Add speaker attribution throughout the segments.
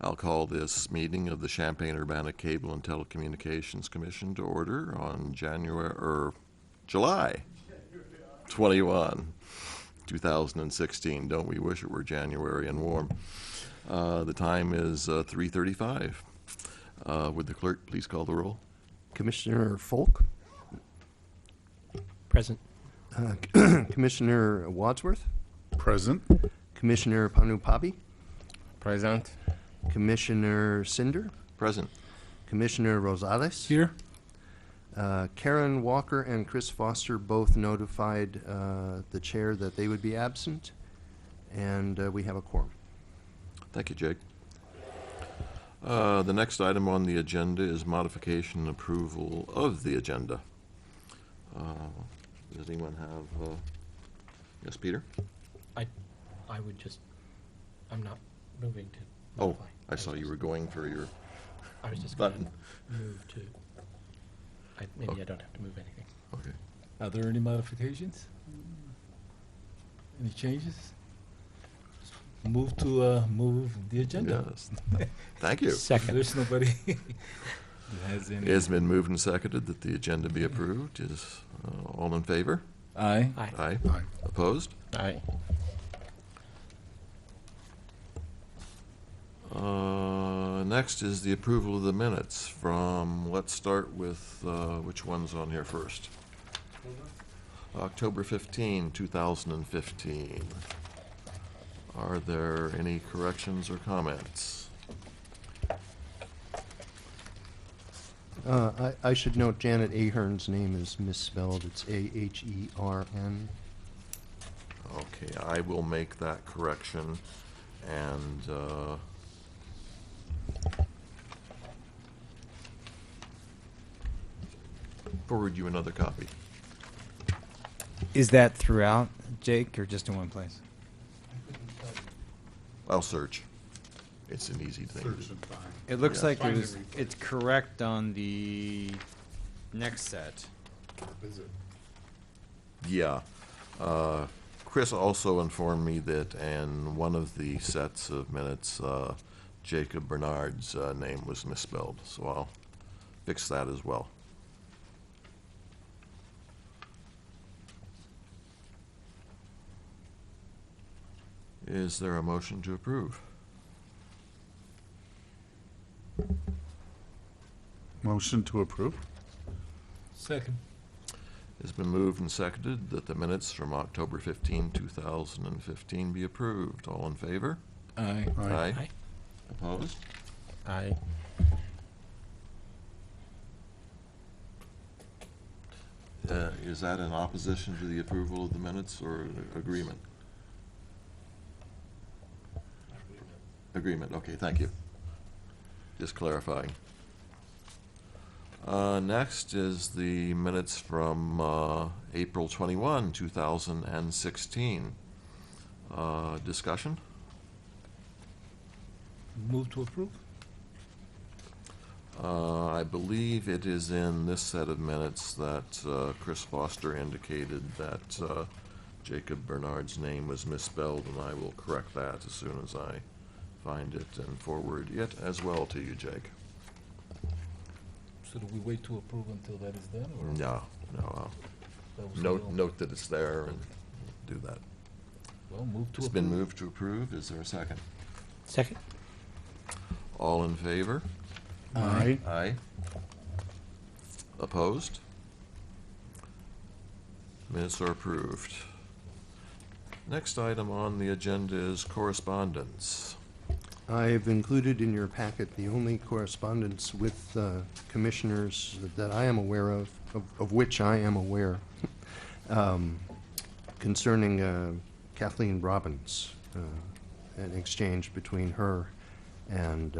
Speaker 1: I'll call this meeting of the Champaign-Urbana Cable and Telecommunications Commission to order on July 21, 2016. Don't we wish it were January and warm? The time is 3:35. Would the clerk please call the roll?
Speaker 2: Commissioner Folk,
Speaker 3: Present.
Speaker 2: Commissioner Wadsworth,
Speaker 4: Present.
Speaker 2: Commissioner Panupabi,
Speaker 3: Present.
Speaker 2: Commissioner Cinder,
Speaker 1: Present.
Speaker 2: Commissioner Rosales.
Speaker 4: Here.
Speaker 2: Karen Walker and Chris Foster both notified the chair that they would be absent, and we have a quorum.
Speaker 1: Thank you, Jake. The next item on the agenda is modification and approval of the agenda. Does anyone have, yes, Peter?
Speaker 3: I would just, I'm not moving to
Speaker 1: Oh,
Speaker 3: modify.
Speaker 1: I saw you were going for your
Speaker 3: I was just going
Speaker 1: button.
Speaker 3: to move to, maybe I don't have to move anything.
Speaker 1: Okay.
Speaker 4: Are there any modifications? Any changes? Move to move the agenda.
Speaker 1: Yes. Thank you.
Speaker 3: Second.
Speaker 4: There's nobody that has any.
Speaker 1: It's been moved and seconded that the agenda be approved. Is all in favor?
Speaker 4: Aye.
Speaker 3: Aye.
Speaker 1: Aye.
Speaker 4: Aye.
Speaker 1: Opposed?
Speaker 3: Aye.
Speaker 1: Next is the approval of the minutes from, let's start with, which one's on here first? October 15, 2015. Are there any corrections or comments?
Speaker 2: I should note Janet Ahern's name is misspelled. It's A-H-E-R-N.
Speaker 1: Okay, I will make that correction and forward you another copy.
Speaker 5: Is that throughout, Jake, or just in one place?
Speaker 1: I'll search. It's an easy thing.
Speaker 4: Search and find.
Speaker 5: It looks
Speaker 1: Yeah.
Speaker 5: like
Speaker 4: Find
Speaker 5: there's,
Speaker 4: everything.
Speaker 5: it's correct on the next set.
Speaker 4: Is it?
Speaker 1: Yeah. Chris also informed me that in one of the sets of minutes, Jacob Bernard's name was misspelled, so I'll fix that as well. Is there a motion to approve?
Speaker 4: Motion to approve. Second.
Speaker 1: It's been moved and seconded that the minutes from October 15, 2015 be approved. All in favor?
Speaker 4: Aye.
Speaker 3: Aye.
Speaker 1: Opposed?
Speaker 3: Aye.
Speaker 1: Is that in opposition to the approval of the minutes or agreement? Agreement, okay, thank you. Just clarifying. Next is the minutes from April 21, 2016. Discussion?
Speaker 4: Move to approve.
Speaker 1: I believe it is in this set of minutes that Chris Foster indicated that Jacob Bernard's name was misspelled, and I will correct that as soon as I find it and forward it as well to you, Jake.
Speaker 4: So do we wait to approve until that is done? Or
Speaker 1: No, no,
Speaker 4: that was
Speaker 1: note,
Speaker 4: still-
Speaker 1: note that it's there and do that.
Speaker 4: Well, move to
Speaker 1: It's
Speaker 4: approve.
Speaker 1: been moved to approve. Is there a second?
Speaker 3: Second.
Speaker 1: All in favor?
Speaker 4: Aye.
Speaker 1: Aye. Opposed? Minutes are approved. Next item on the agenda is correspondence.
Speaker 2: I've included in your packet the only correspondence with commissioners that I am aware of which I am aware, concerning Kathleen Robbins, an exchange between her and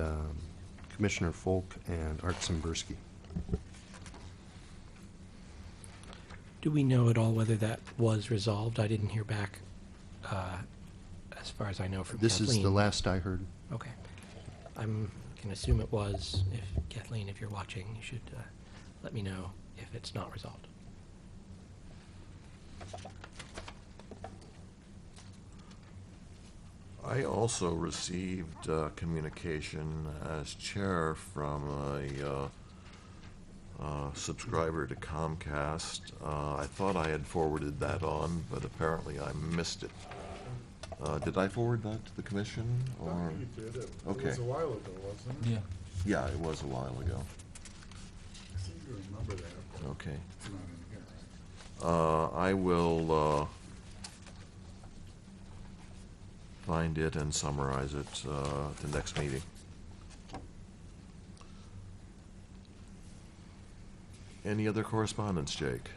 Speaker 2: Commissioner Folk and Art Simberski.
Speaker 3: Do we know at all whether that was resolved? I didn't hear back, as far as I know, from
Speaker 2: This
Speaker 3: Kathleen.
Speaker 2: is the last I heard.
Speaker 3: Okay. I'm going to assume it was. If Kathleen, if you're watching, you should let me know if it's not resolved.
Speaker 1: I also received communication as chair from a subscriber to Comcast. I thought I had forwarded that on, but apparently I missed it. Did I forward that to the commission?
Speaker 6: I
Speaker 1: Or
Speaker 6: thought you did it. It
Speaker 1: Okay.
Speaker 6: was a while ago, wasn't it?
Speaker 4: Yeah.
Speaker 1: Yeah, it was a while ago.
Speaker 6: I seem to remember that, but
Speaker 1: Okay.
Speaker 6: it's not in here, right?
Speaker 1: I will find it and summarize it at the next meeting. Any other correspondence, Jake?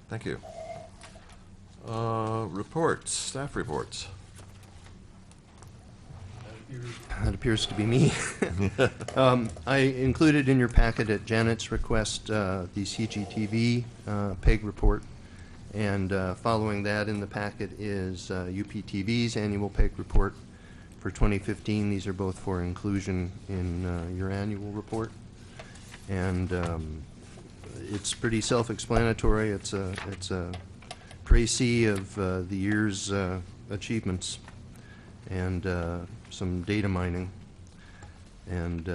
Speaker 1: Thank you. Reports, staff reports.
Speaker 2: That appears to be me. I included in your packet at Janet's request the CGTV PEG report, and following that in the packet is UPTV's annual PEG report for 2015. These are both for inclusion in your annual report, and it's pretty self-explanatory. It's a précis of the year's achievements and some data mining. And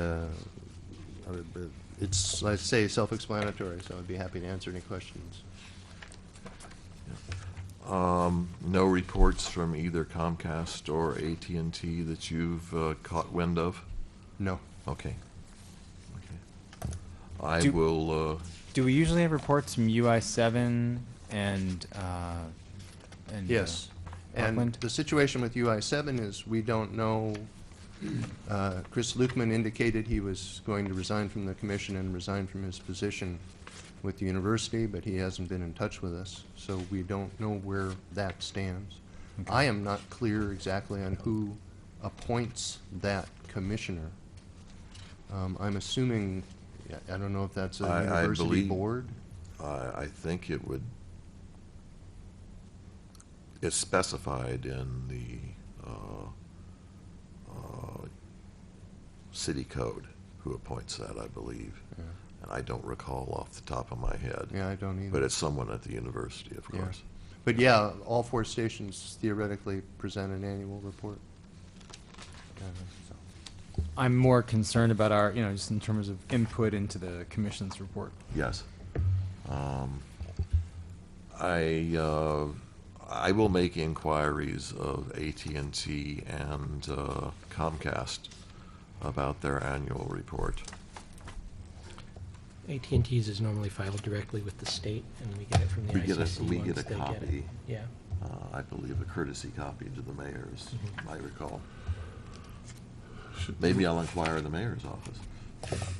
Speaker 2: it's, like I say, self-explanatory, so I'd be happy to answer any questions.
Speaker 1: No reports from either Comcast or AT&T that you've caught wind of?
Speaker 2: No.
Speaker 1: Okay. I
Speaker 5: Do-
Speaker 1: will,
Speaker 5: Do we usually have reports from UI7 and
Speaker 2: Yes. And
Speaker 5: Rockland?
Speaker 2: the situation with UI7 is we don't know. Chris Lukeman indicated he was going to resign from the commission and resign from his position with the university, but he hasn't been in touch with us, so we don't know where that stands.
Speaker 5: Okay.
Speaker 2: I am not clear exactly on who appoints that commissioner. I'm assuming, I don't know if that's a
Speaker 1: I
Speaker 2: university
Speaker 1: believe-
Speaker 2: board.
Speaker 1: I think it would, it's specified in the city code who appoints that, I believe.
Speaker 2: Yeah.
Speaker 1: And I don't recall off the top of my head.
Speaker 2: Yeah, I don't either.
Speaker 1: But it's someone at the university, of
Speaker 2: Yeah.
Speaker 1: course.
Speaker 2: But yeah, all four stations theoretically present an annual report. So.
Speaker 5: I'm more concerned about our, just in terms of input into the commission's report.
Speaker 1: Yes. I will make inquiries of AT&T and Comcast about their annual report.
Speaker 3: AT&T's is normally filed directly with the state, and we get it from the
Speaker 1: We get a-
Speaker 3: ICC
Speaker 1: we
Speaker 3: once
Speaker 1: get a
Speaker 3: they get it.
Speaker 1: copy.
Speaker 3: Yeah.
Speaker 1: I believe a courtesy copy to the mayor's, I recall. Maybe I'll inquire in the mayor's office.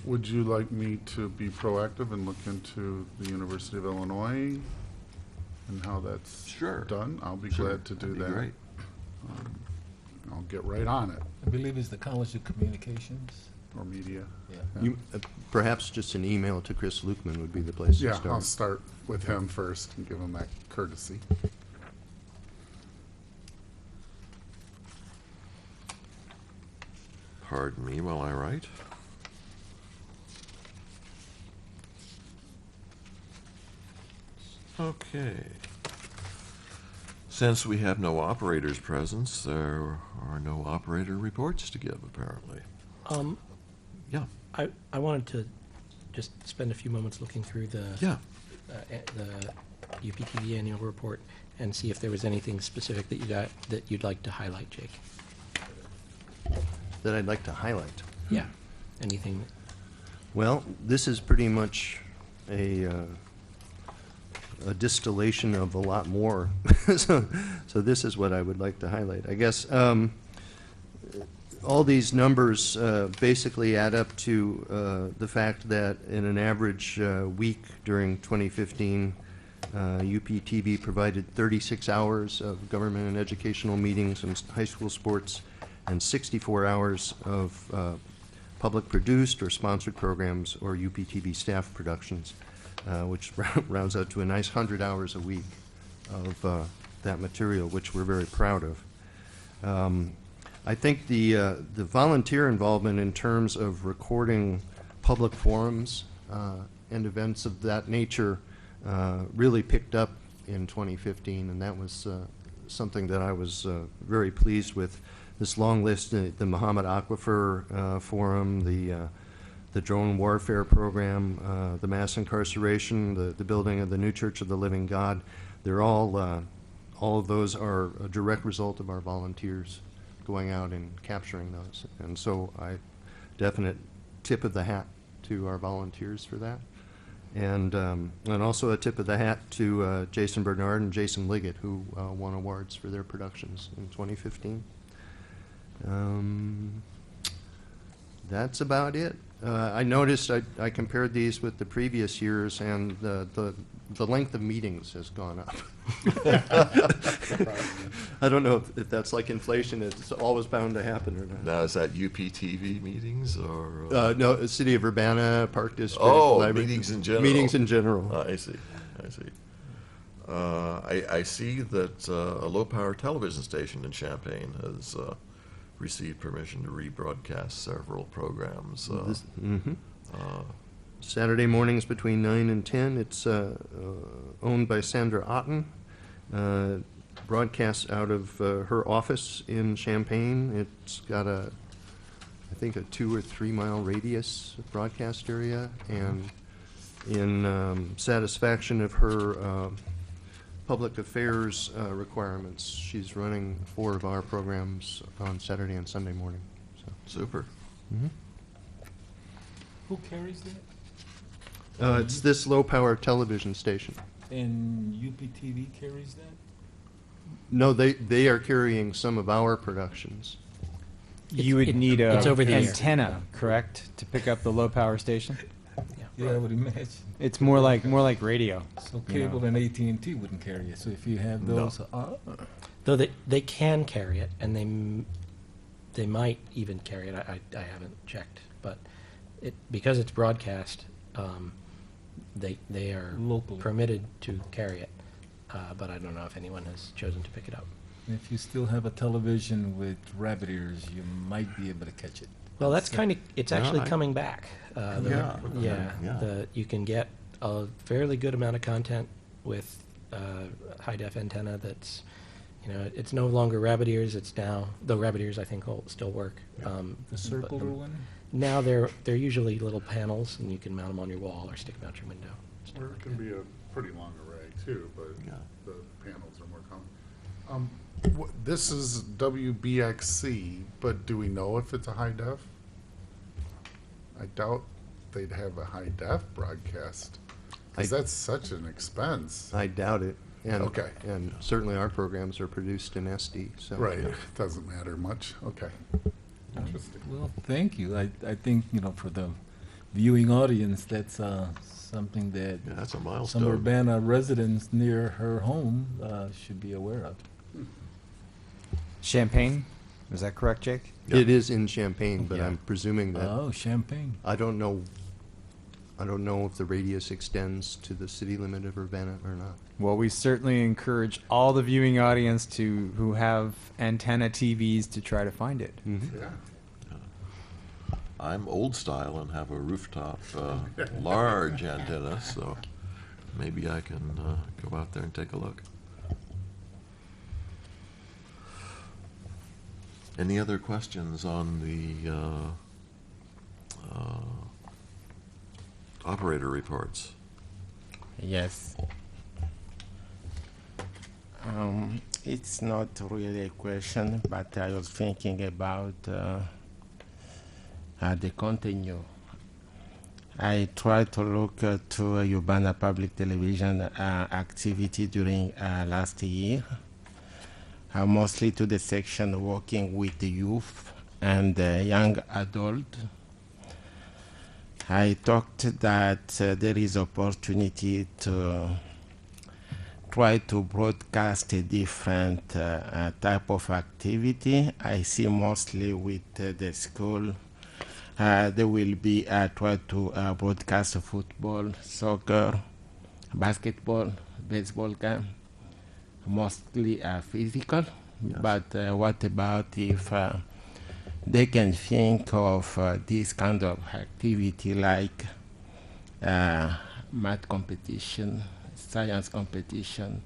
Speaker 6: Would you like me to be proactive and look into the University of Illinois and how that's
Speaker 1: Sure.
Speaker 6: done? I'll be
Speaker 1: Sure,
Speaker 6: glad to do
Speaker 1: that'd be
Speaker 6: that.
Speaker 1: great.
Speaker 6: I'll get right on it,
Speaker 4: I believe it's the College of Communications.
Speaker 6: or media.
Speaker 4: Yeah.
Speaker 2: You, perhaps just an email to Chris Lukeman would be the place to
Speaker 6: Yeah,
Speaker 2: start.
Speaker 6: I'll start with him first and give him that courtesy.
Speaker 1: Pardon me while I write. Okay. Since we have no operators present, there are no operator reports to give, apparently. Yeah,
Speaker 3: I wanted to just spend a few moments looking through the
Speaker 1: yeah.
Speaker 3: the UPTV annual report and see if there was anything specific that you got that you'd like to highlight, Jake.
Speaker 2: That I'd like to highlight.
Speaker 3: Yeah. Anything?
Speaker 2: Well, this is pretty much a distillation of a lot more. So this is what I would like to highlight. I guess all these numbers basically add up to the fact that in an average week during 2015, UPTV provided 36 hours of government and educational meetings and high school sports and 64 hours of public produced or sponsored programs or UPTV staff productions, which rounds out to a nice 100 hours a week of that material, which we're very proud of. I think the volunteer involvement in terms of recording public forums and events of that nature really picked up in 2015, and that was something that I was very pleased with. This long list, the Muhammad Aquifer Forum, the drone warfare program, the mass incarceration, the building of the new Church of the Living God, they're all of those are a direct result of our volunteers going out and capturing those. And so definite tip of the hat to our volunteers for that. And also a tip of the hat to Jason Bernard and Jason Liggett, who won awards for their productions in 2015. That's about it. I noticed I compared these with the previous years, and the length of meetings has gone up. I don't know if that's like inflation. It's always bound to happen or not.
Speaker 1: Now, is that UPTV meetings or?
Speaker 2: No, City of Urbana, Park District.
Speaker 1: Oh,
Speaker 2: Library.
Speaker 1: meetings in general.
Speaker 2: Meetings in general.
Speaker 1: I see. I see that a low-power television station in Champaign has received permission to rebroadcast several programs.
Speaker 2: Saturday mornings between 9 and 10. It's owned by Sandra Otten. Broadcasts out of her office in Champaign. It's got I think a 2 or 3 mile radius broadcast area, and in satisfaction of her public affairs requirements, she's running 4 of our programs on Saturday and Sunday morning. So.
Speaker 1: Super.
Speaker 4: Who carries that?
Speaker 2: It's this low-power television station.
Speaker 4: And UPTV carries that?
Speaker 2: No, they are carrying some of our productions.
Speaker 5: You would need a
Speaker 3: it's over the air.
Speaker 5: antenna, correct, to pick up the low power station?
Speaker 4: Yeah, I would imagine.
Speaker 5: It's more like radio.
Speaker 4: So
Speaker 5: you know.
Speaker 4: cable and AT&T wouldn't carry it. So if you have those,
Speaker 3: Though they can carry it, and they might even carry it. I haven't checked, but because it's broadcast, they are
Speaker 4: Locally.
Speaker 3: permitted to carry it. But I don't know if anyone has chosen to pick it up.
Speaker 4: if you still have a television with rabbit ears, you might be able to catch it.
Speaker 3: Well, that's it's actually
Speaker 1: I-
Speaker 3: coming back.
Speaker 1: Yeah.
Speaker 3: You can get a fairly good amount of content with high def antenna. That's, it's no longer rabbit ears. It's now, though rabbit ears I think will still work.
Speaker 4: The circular one?
Speaker 3: Now they're usually little panels, and you can mount them on your wall or stick them out your window. stuff
Speaker 6: Or
Speaker 3: like
Speaker 6: it can
Speaker 3: that.
Speaker 6: be a pretty long array too, but
Speaker 1: Yeah.
Speaker 6: the panels are more common. This is WBXC, but do we know if it's a high def? I doubt they'd have a high def broadcast, because
Speaker 2: I-
Speaker 6: that's such an expense.
Speaker 2: I doubt it. And,
Speaker 6: Okay.
Speaker 2: And certainly our programs are produced in SD. So
Speaker 6: Right, doesn't matter much, okay. Interesting.
Speaker 4: Well, thank you. I think, for the viewing audience, that's something that
Speaker 1: Yeah, that's a
Speaker 4: some
Speaker 1: milestone.
Speaker 4: Urbana residents near her home should be aware of.
Speaker 5: Champagne, is that correct, Jake?
Speaker 1: Yeah.
Speaker 2: It is in Champaign, but
Speaker 5: Yeah.
Speaker 2: I'm presuming that
Speaker 4: Oh, Champagne.
Speaker 2: I don't know if the radius extends to the city limit of Urbana or not.
Speaker 5: Well, we certainly encourage all the viewing audience who have antenna TVs to try to find it.
Speaker 6: Yeah.
Speaker 1: I'm old style and have a rooftop large antenna, so maybe I can go out there and take a look. Any other questions on the operator reports?
Speaker 7: Yes. It's not really a question, but I was thinking about the continue. I tried to look to Urbana Public Television activity during last year, mostly to the section working with the youth and young adult. I talked that there is opportunity to try to broadcast a different type of activity. I see mostly with the school, there will be try to broadcast football, soccer, basketball, baseball game, mostly physical.
Speaker 1: Yes.
Speaker 7: But what about if they can think of this kind of activity like math competition, science competition,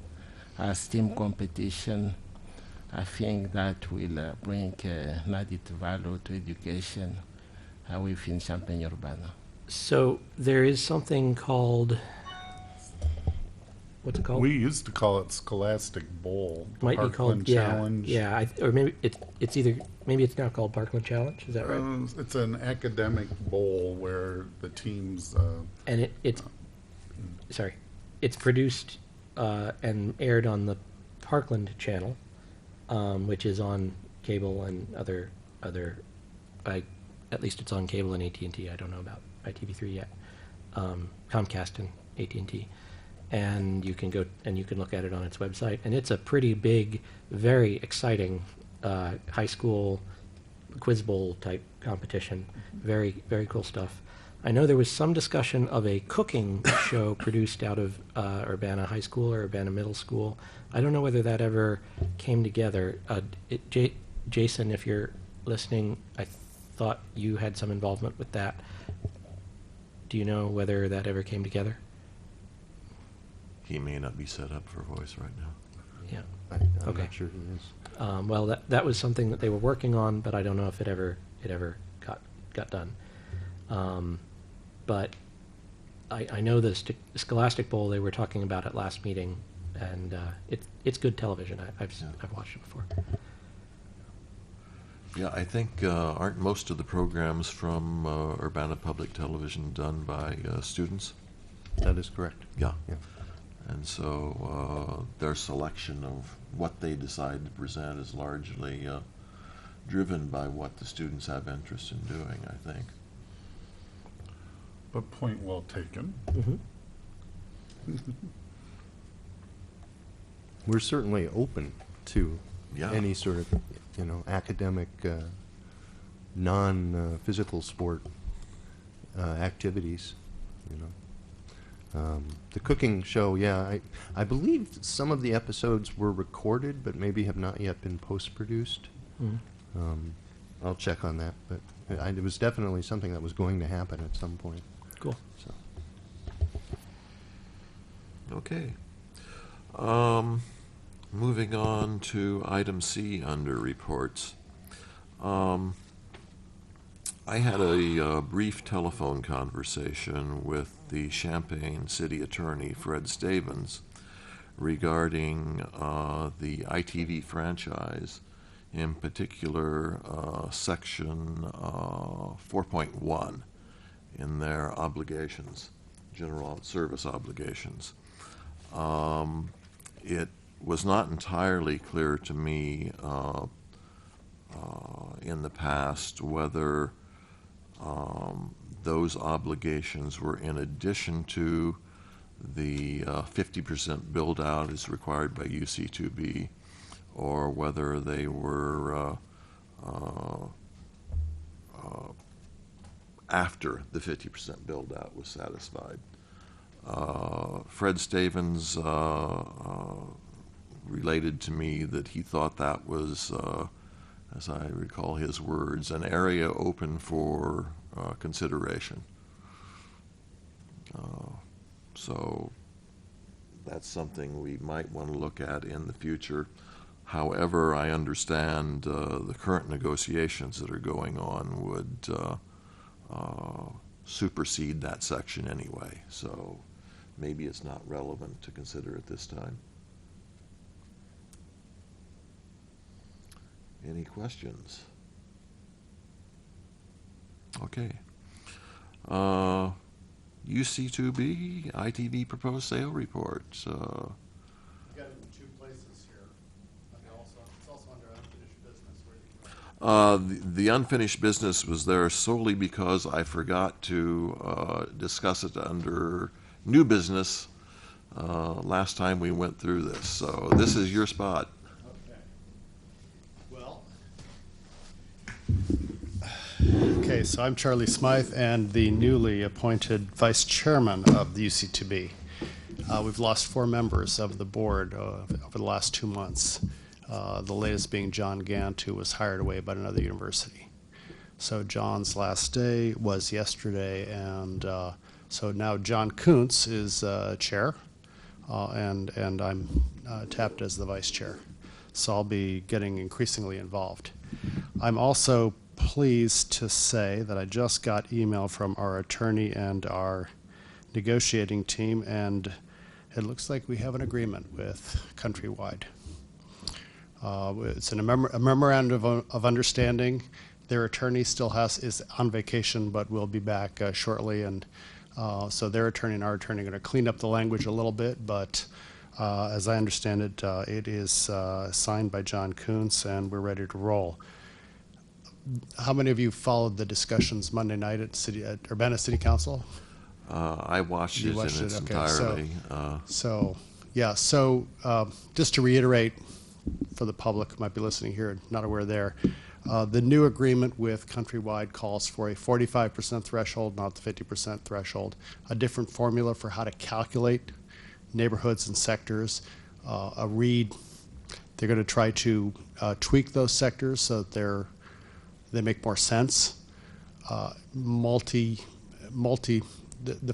Speaker 7: STEAM competition, I think that will bring an added value to education within Champaign-Urbana.
Speaker 3: So there is something called, what's it called?
Speaker 6: We used to call it Scholastic Bowl. the
Speaker 3: Might be
Speaker 6: Parkland
Speaker 3: called, yeah,
Speaker 6: Challenge.
Speaker 3: yeah, or maybe it's either, maybe it's now called Parkland Challenge, is that right?
Speaker 6: It's an academic bowl where the teams,
Speaker 3: And it's sorry, it's produced and aired on the Parkland channel, which is on cable and other at least it's on cable and AT&T. I don't know about ITV3 yet. Comcast and AT&T, and you can go and you can look at it on its website. And it's a pretty big, very exciting high school quiz bowl type competition. Very very cool stuff. I know there was some discussion of a cooking show produced out of Urbana High School or Urbana Middle School. I don't know whether that ever came together. Jason, if you're listening, I thought you had some involvement with that. Do you know whether that ever came together?
Speaker 1: He may not be set up for voice right now.
Speaker 3: Yeah.
Speaker 2: I'm
Speaker 3: Okay.
Speaker 2: not sure he is.
Speaker 3: Well, that was something that they were working on, but I don't know if it ever got done. But I know the Scholastic Bowl, they were talking about it last meeting, and it's good television. I've watched it before.
Speaker 1: Yeah, I think, aren't most of the programs from Urbana Public Television done by students?
Speaker 2: That is correct.
Speaker 1: Yeah.
Speaker 2: Yeah.
Speaker 1: And so their selection of what they decide to present is largely driven by what the students have interest in doing, I think.
Speaker 6: but point well taken.
Speaker 3: Mm-hmm.
Speaker 2: We're certainly open to
Speaker 1: Yeah.
Speaker 2: any sort of, academic, non-physical sport activities, The cooking show, yeah, I believe some of the episodes were recorded, but maybe have not yet been post-produced.
Speaker 3: Mhm.
Speaker 2: I'll check on that, but it was definitely something that was going to happen at some point.
Speaker 3: Cool.
Speaker 2: So.
Speaker 1: Okay. Moving on to item C under reports. I had a brief telephone conversation with the Champaign City Attorney, Fred Stavens, regarding the ITV franchise, in particular Section 4.1 in their obligations, general service obligations. It was not entirely clear to me in the past whether those obligations were in addition to the 50% build out as required by UC2B, or whether they were after the 50% build out was satisfied. Fred Stavens related to me that he thought that was, as I recall his words, an area open for consideration. So that's something we might want to look at in the future. However, I understand the current negotiations that are going on would supersede that section anyway. So maybe it's not relevant to consider at this time. Any questions? Okay. UC2B, ITV proposed sale report.
Speaker 8: Got it in two places here. It's also under unfinished business. Where do you
Speaker 1: The unfinished business was there solely because I forgot to discuss it under new business last time we went through this. So this is your spot.
Speaker 8: Okay, so I'm Charlie Smythe and the newly appointed vice chairman of the UC2B. We've lost 4 members of the board over the last 2 months. The latest being John Gant, who was hired away by another university. So John's last day was yesterday, and so now John Kuntz is chair, and I'm tapped as the vice chair. so I'll be getting increasingly involved. I'm also pleased to say that I just got email from our attorney and our negotiating team, and it looks like we have an agreement with Countrywide. It's a memorandum of understanding. Their attorney still is on vacation, but will be back shortly, and so their attorney and our attorney are going to clean up the language a little bit, but as I understand it, it is signed by John Kuntz, and we're ready to roll. How many of you followed the discussions Monday night at Urbana City Council?
Speaker 1: I watched
Speaker 8: You
Speaker 1: it
Speaker 8: watched
Speaker 1: in its
Speaker 8: it? Okay,
Speaker 1: entirety.
Speaker 8: Just to reiterate for the public who might be listening here, not aware there, the new agreement with Countrywide calls for a 45% threshold, not the 50% threshold, a different formula for how to calculate neighborhoods and sectors, a read. They're going to try to tweak those sectors so that they make more sense. The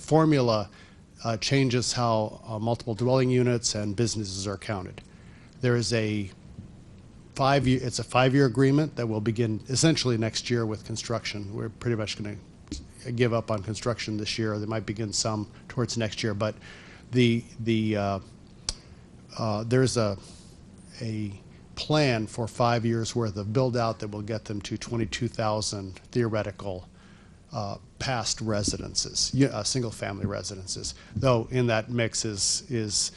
Speaker 8: formula changes how multiple dwelling units and businesses are counted. There is it's a 5-year agreement that will begin essentially next year with construction. We're pretty much going to give up on construction this year. They might begin some towards next year, but there's a plan for 5 years worth of build out that will get them to 22,000 theoretical past residences, single family residences. Though in that mix is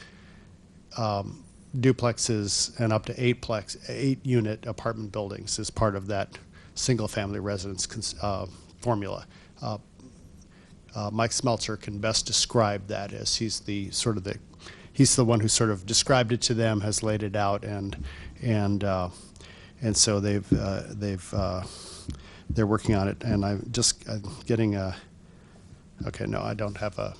Speaker 8: duplexes and up to 8-unit apartment buildings as part of that single family residence formula. Mike Smeltzer can best describe that, as he's the one who sort of described it to them, has laid it out, and so they're working on it. And I'm getting a. Okay, no, I don't have a.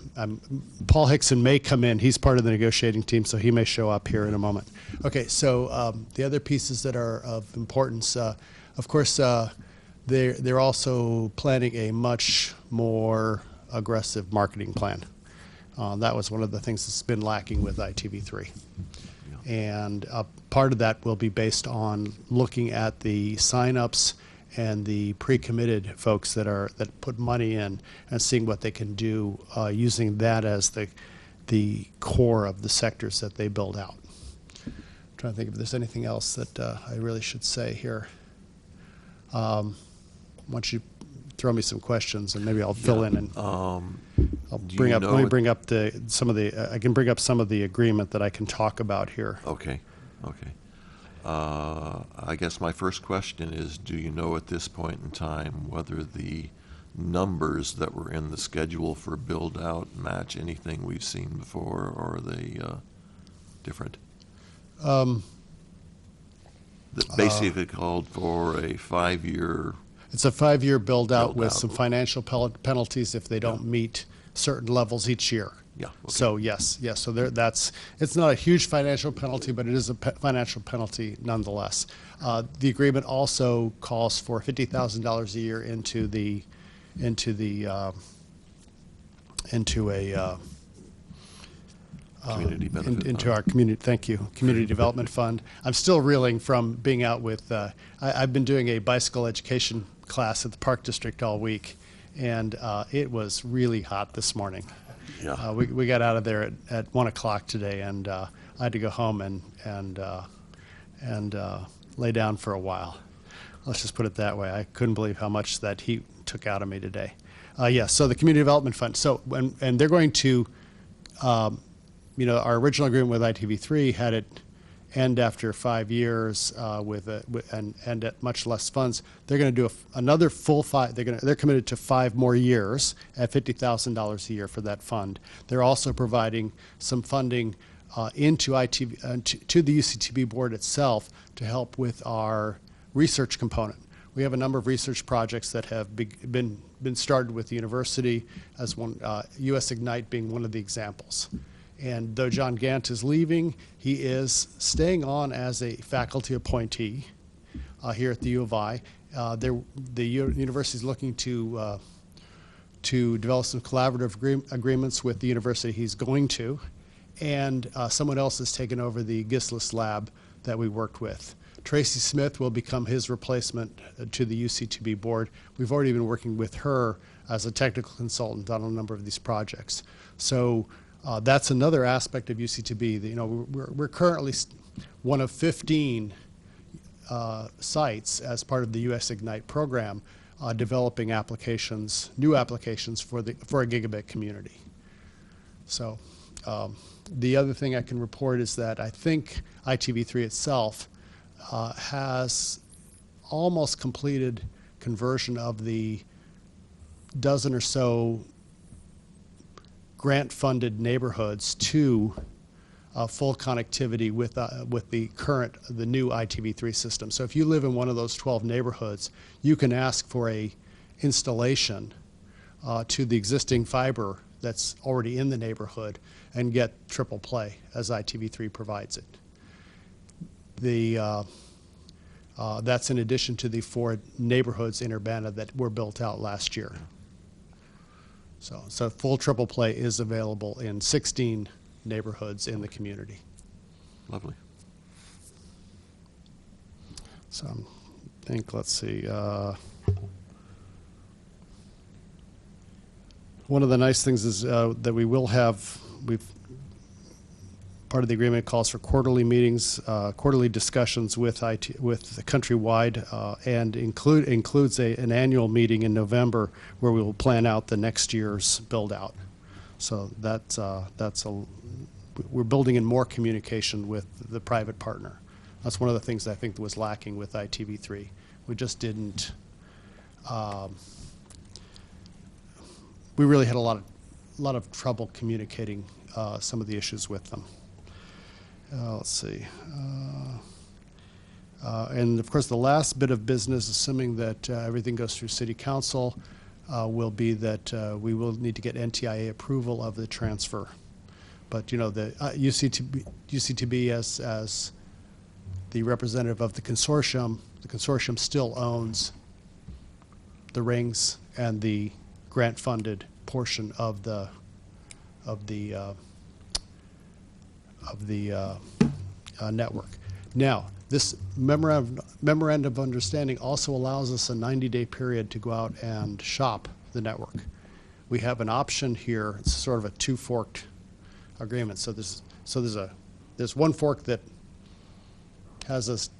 Speaker 8: Paul Hickson may come in. He's part of the negotiating team, so he may show up here in a moment. Okay, so the other pieces that are of importance, of course, they're also planning a much more aggressive marketing plan. That was one of the things that's been lacking with ITV3. Yeah. And part of that will be based on looking at the signups and the pre-committed folks that put money in and seeing what they can do using that as the core of the sectors that they build out. I'm trying to think if there's anything else that I really should say here. Why don't you throw me some questions and maybe I'll fill in and I'll bring up. Let me bring up some of the agreement that I can talk about here.
Speaker 1: Okay. I guess my first question is, do you know at this point in time whether the numbers that were in the schedule for build-out match anything we've seen before, or are they different? That basically called for a 5-year...
Speaker 8: It's a 5-year build-out with some financial penalties if they don't meet certain levels each year.
Speaker 1: Yeah. Okay.
Speaker 8: So yes. So it's not a huge financial penalty, but it is a financial penalty nonetheless. The agreement also calls for $50,000 a year into our community development fund. I'm still reeling from being out with. I've been doing a bicycle education class at the Park District all week, and it was really hot this morning.
Speaker 1: Yeah.
Speaker 8: We got out of there at 1 o'clock today, and I had to go home and lay down for a while. Let's just put it that way. I couldn't believe how much that heat took out of me today. So the Community Development Fund. So and they're going to, our original agreement with ITV3 had it end after 5 years and at much less funds. They're going to do another full 5. They're committed to 5 more years at $50,000 a year for that fund. They're also providing some funding into to the UCTB board itself to help with our research component. We have a number of research projects that have been started with the university, as one, US Ignite being one of the examples. And though John Gant is leaving, he is staying on as a faculty appointee here at the U of I. The university is looking to develop some collaborative agreements with the university he's going to, and someone else has taken over the GISLIS lab that we worked with. Tracy Smith will become his replacement to the UC2B board. We've already been working with her as a technical consultant on a number of these projects. So that's another aspect of UC2B. You know, we're currently one of 15 sites as part of the US Ignite program developing applications, new applications for a gigabit community. So the other thing I can report is that I think ITV3 itself has almost completed conversion of the dozen or so grant-funded neighborhoods to full connectivity with the new ITV3 system. So if you live in one of those 12 neighborhoods, you can ask for a installation to the existing fiber that's already in the neighborhood and get triple play as ITV3 provides it. That's in addition to the 4 neighborhoods in Urbana that were built out last year. So full triple play is available in 16 neighborhoods in the community.
Speaker 1: Lovely.
Speaker 8: So I think, let's see. One of the nice things is that we will have, part of the agreement calls for quarterly meetings, quarterly discussions with Countrywide, and includes an annual meeting in November where we will plan out the next year's build out. So we're building in more communication with the private partner. That's one of the things I think that was lacking with ITV3. We just didn't. We really had a lot of trouble communicating some of the issues with them. Let's see. And of course, the last bit of business, assuming that everything goes through City Council, will be that we will need to get NTIA approval of the transfer. But you know, the UCTB as the representative of the consortium still owns the rings and the grant-funded portion of the network. Now, this memorandum of understanding also allows us a 90-day period to go out and shop the network. We have an option here. It's sort of a two-forked agreement. So there's one fork that has us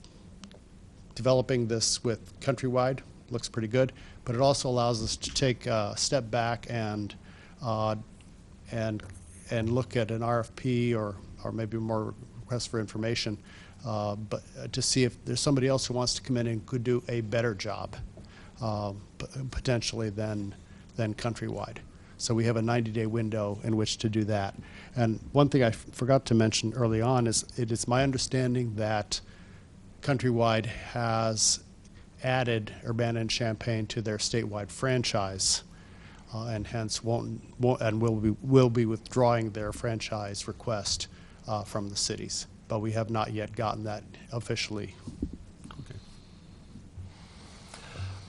Speaker 8: developing this with Countrywide. Looks pretty good, but it also allows us to take a step back and look at an RFP or maybe more requests for information, but to see if there's somebody else who wants to come in and could do a better job, potentially than Countrywide. So we have a 90-day window in which to do that. And one thing I forgot to mention early on is it is my understanding that Countrywide has added Urbana and Champaign to their statewide franchise, and hence will be withdrawing their franchise request from the cities. But we have not yet gotten that officially.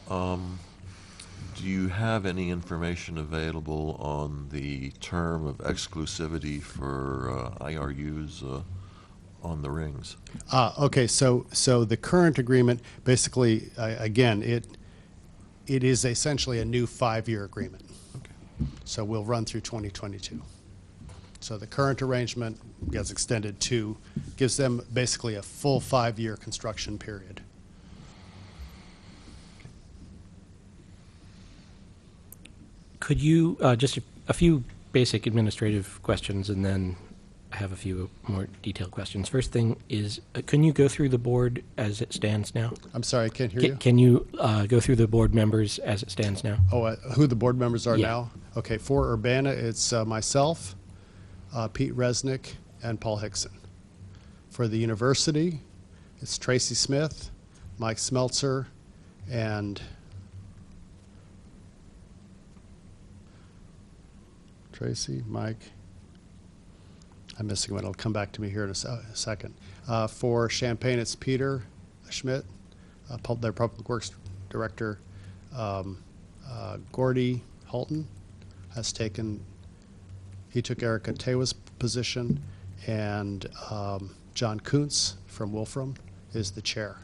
Speaker 1: Okay. Do you have any information available on the term of exclusivity for IRUs on the rings?
Speaker 8: Okay, so the current agreement, basically, again, it is essentially a new 5-year agreement.
Speaker 1: Okay.
Speaker 8: So we'll run through 2022. So the current arrangement gets extended to, gives them basically a full 5-year construction period.
Speaker 3: Could you, just a few basic administrative questions, and then I have a few more detailed questions. First thing is, can you go through the board as it stands now?
Speaker 8: I'm sorry, I can't hear you.
Speaker 3: Can you go through the board members as it stands now?
Speaker 8: Oh, who the board members are
Speaker 3: Yeah.
Speaker 8: now? Okay, for Urbana, it's myself, Pete Resnick, and Paul Hickson. For the university, it's Tracy Smith, Mike Smeltzer, and Tracy, Mike. I'm missing one. It'll come back to me here in a second. For Champaign, it's Peter Schmidt, their public works director. Gordy Halton he took Erica Tewa's position, and John Kuntz from Wolfram is the chair.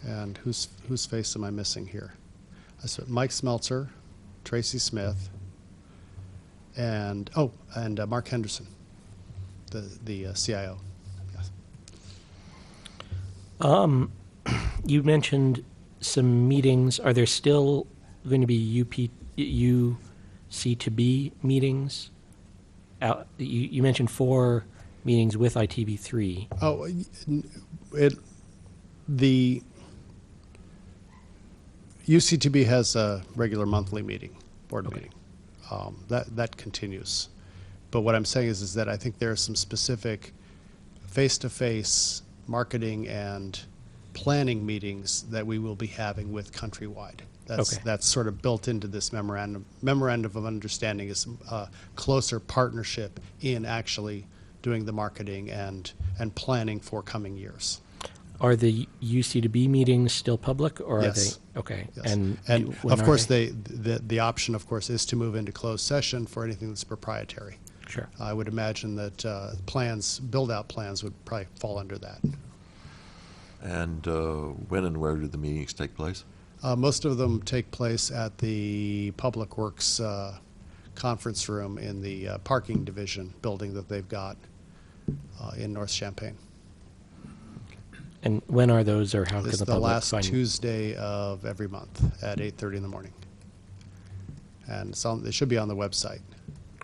Speaker 8: And whose face am I missing here? I said Mike Smeltzer, Tracy Smith, and Mark Henderson, the CIO. Yes.
Speaker 3: You mentioned some meetings. Are there still going to be UC2B meetings? You mentioned 4 meetings with ITV3.
Speaker 8: Oh, the UC2B has a regular monthly meeting, board
Speaker 3: Okay.
Speaker 8: meeting. That continues. But what I'm saying is that I think there are some specific face-to-face marketing and planning meetings that we will be having with Countrywide.
Speaker 3: Okay.
Speaker 8: That's sort of built into this memorandum. Memorandum of understanding is a closer partnership in actually doing the marketing and planning for coming years.
Speaker 3: Are the UC2B meetings still public, or
Speaker 8: Yes.
Speaker 3: are they? Okay.
Speaker 8: Yes.
Speaker 3: And when
Speaker 8: of
Speaker 3: are
Speaker 8: course,
Speaker 3: they?
Speaker 8: the option, of course, is to move into closed session for anything that's proprietary.
Speaker 3: Sure.
Speaker 8: I would imagine that build-out plans would probably fall under that.
Speaker 1: And when and where do the meetings take place?
Speaker 8: Most of them take place at the Public Works conference room in the parking division building that they've got in North Champaign.
Speaker 3: And when are those, or how can
Speaker 8: It's
Speaker 3: the
Speaker 8: the
Speaker 3: public
Speaker 8: last
Speaker 3: find?
Speaker 8: Tuesday of every month at 8:30 in the morning. And they should be on the website.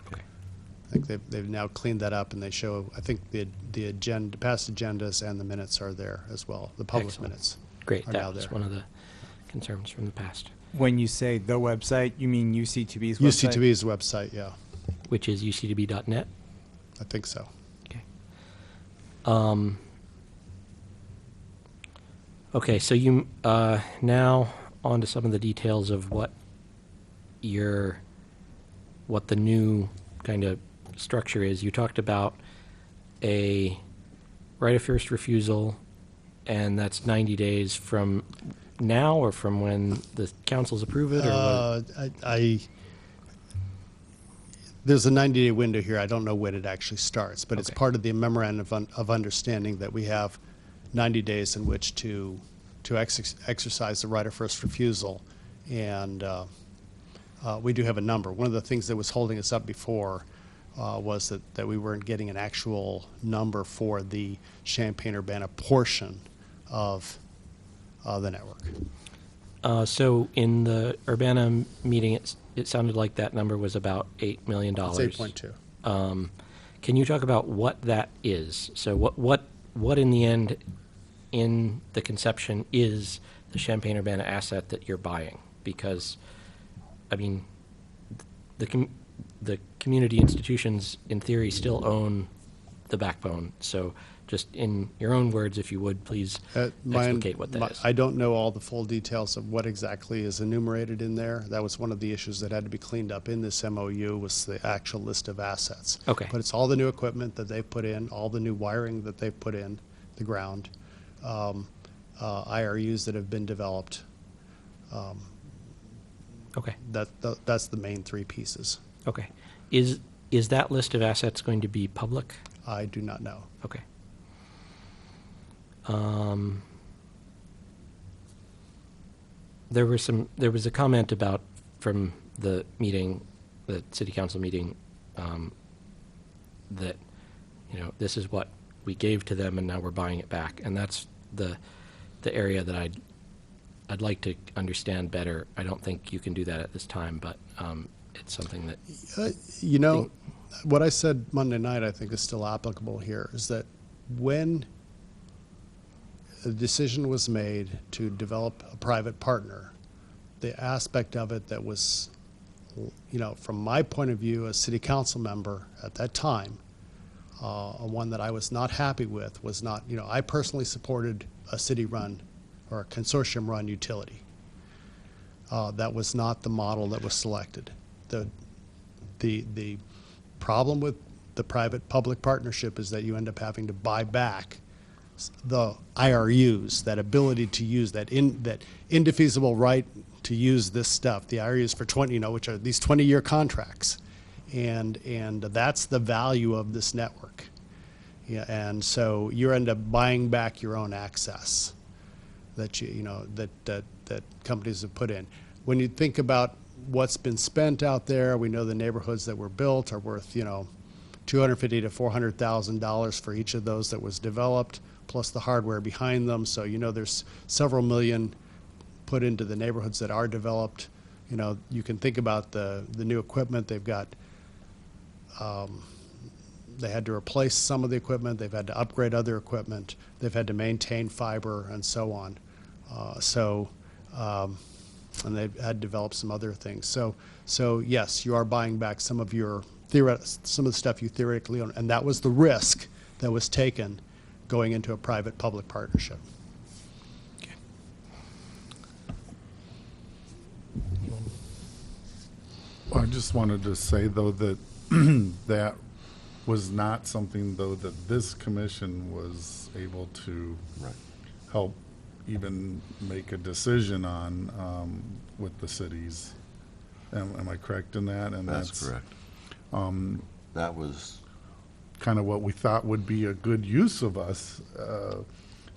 Speaker 3: Okay.
Speaker 8: I think they've now cleaned that up, and they show, I think the agenda, past agendas and the minutes are there as well. The published
Speaker 3: Excellent.
Speaker 8: minutes
Speaker 3: Great.
Speaker 8: are
Speaker 3: That
Speaker 8: now
Speaker 3: was
Speaker 8: there.
Speaker 3: one of the concerns from the past,
Speaker 5: When you say the website, you mean UC2B's website?
Speaker 8: UC2B's website, yeah,
Speaker 3: which is uctb.net.
Speaker 8: I think so.
Speaker 3: Okay. Okay, so you now on to some of the details of what the new kind of structure is. You talked about a right of first refusal, and that's 90 days from now, or from when the councils approve it, or what?
Speaker 8: There's a 90-day window here. I don't know when it actually starts, but it's
Speaker 3: Okay.
Speaker 8: part of the memorandum of understanding that we have 90 days in which to exercise the right of first refusal, and we do have a number. One of the things that was holding us up before was that we weren't getting an actual number for the Champaign-Urbana portion of the network.
Speaker 3: So in the Urbana meeting, it sounded like that number was about $8 million.
Speaker 8: It's 8.2.
Speaker 3: Can you talk about what that is? So what in the end, in the conception, is the Champaign-Urbana asset that you're buying? Because, I mean, the community institutions, in theory, still own the backbone. So just in your own words, if you would, please explicate what that is.
Speaker 8: I don't know all the full details of what exactly is enumerated in there. That was one of the issues that had to be cleaned up in this MOU, was the actual list of assets.
Speaker 3: Okay.
Speaker 8: But it's all the new equipment that they've put in, all the new wiring that they've put in the ground, IRUs that have been developed.
Speaker 3: Okay.
Speaker 8: That's the main 3 pieces.
Speaker 3: Okay. Is that list of assets going to be public?
Speaker 8: I do not know.
Speaker 3: Okay. There was a comment about, from the meeting, the city council meeting, that, this is what we gave to them and now we're buying it back. And that's the area that I'd like to understand better. I don't think you can do that at this time, but it's something that,
Speaker 8: What I said Monday night, I think, is still applicable here, is that when a decision was made to develop a private partner, the aspect of it that was, from my point of view as city council member at that time, one that I was not happy with was not, I personally supported a city-run or a consortium-run utility. That was not the model that was selected. The problem with the private-public partnership is that you end up having to buy back the IRUs, that ability to use that indefeasible right to use this stuff, the IRUs for 20, which are these 20-year contracts, and that's the value of this network. Yeah, and so you end up buying back your own access that that companies have put in. When you think about what's been spent out there, we know the neighborhoods that were built are worth, $250,000 to $400,000 for each of those that was developed, plus the hardware behind them. So there's several million put into the neighborhoods that are developed. You can think about the new equipment they've got. They had to replace some of the equipment. They've had to upgrade other equipment. They've had to maintain fiber and so on. And they've had to develop some other things. So yes, you are buying back some of some of the stuff you theoretically own, and that was the risk that was taken going into a private-public partnership.
Speaker 6: I just wanted to say, though, that that was not something, though, that this commission was able to
Speaker 1: Right.
Speaker 6: help even make a decision on with the cities. Am I correct in that? And
Speaker 1: That's correct. That was,
Speaker 6: kind of what we thought would be a good use of us,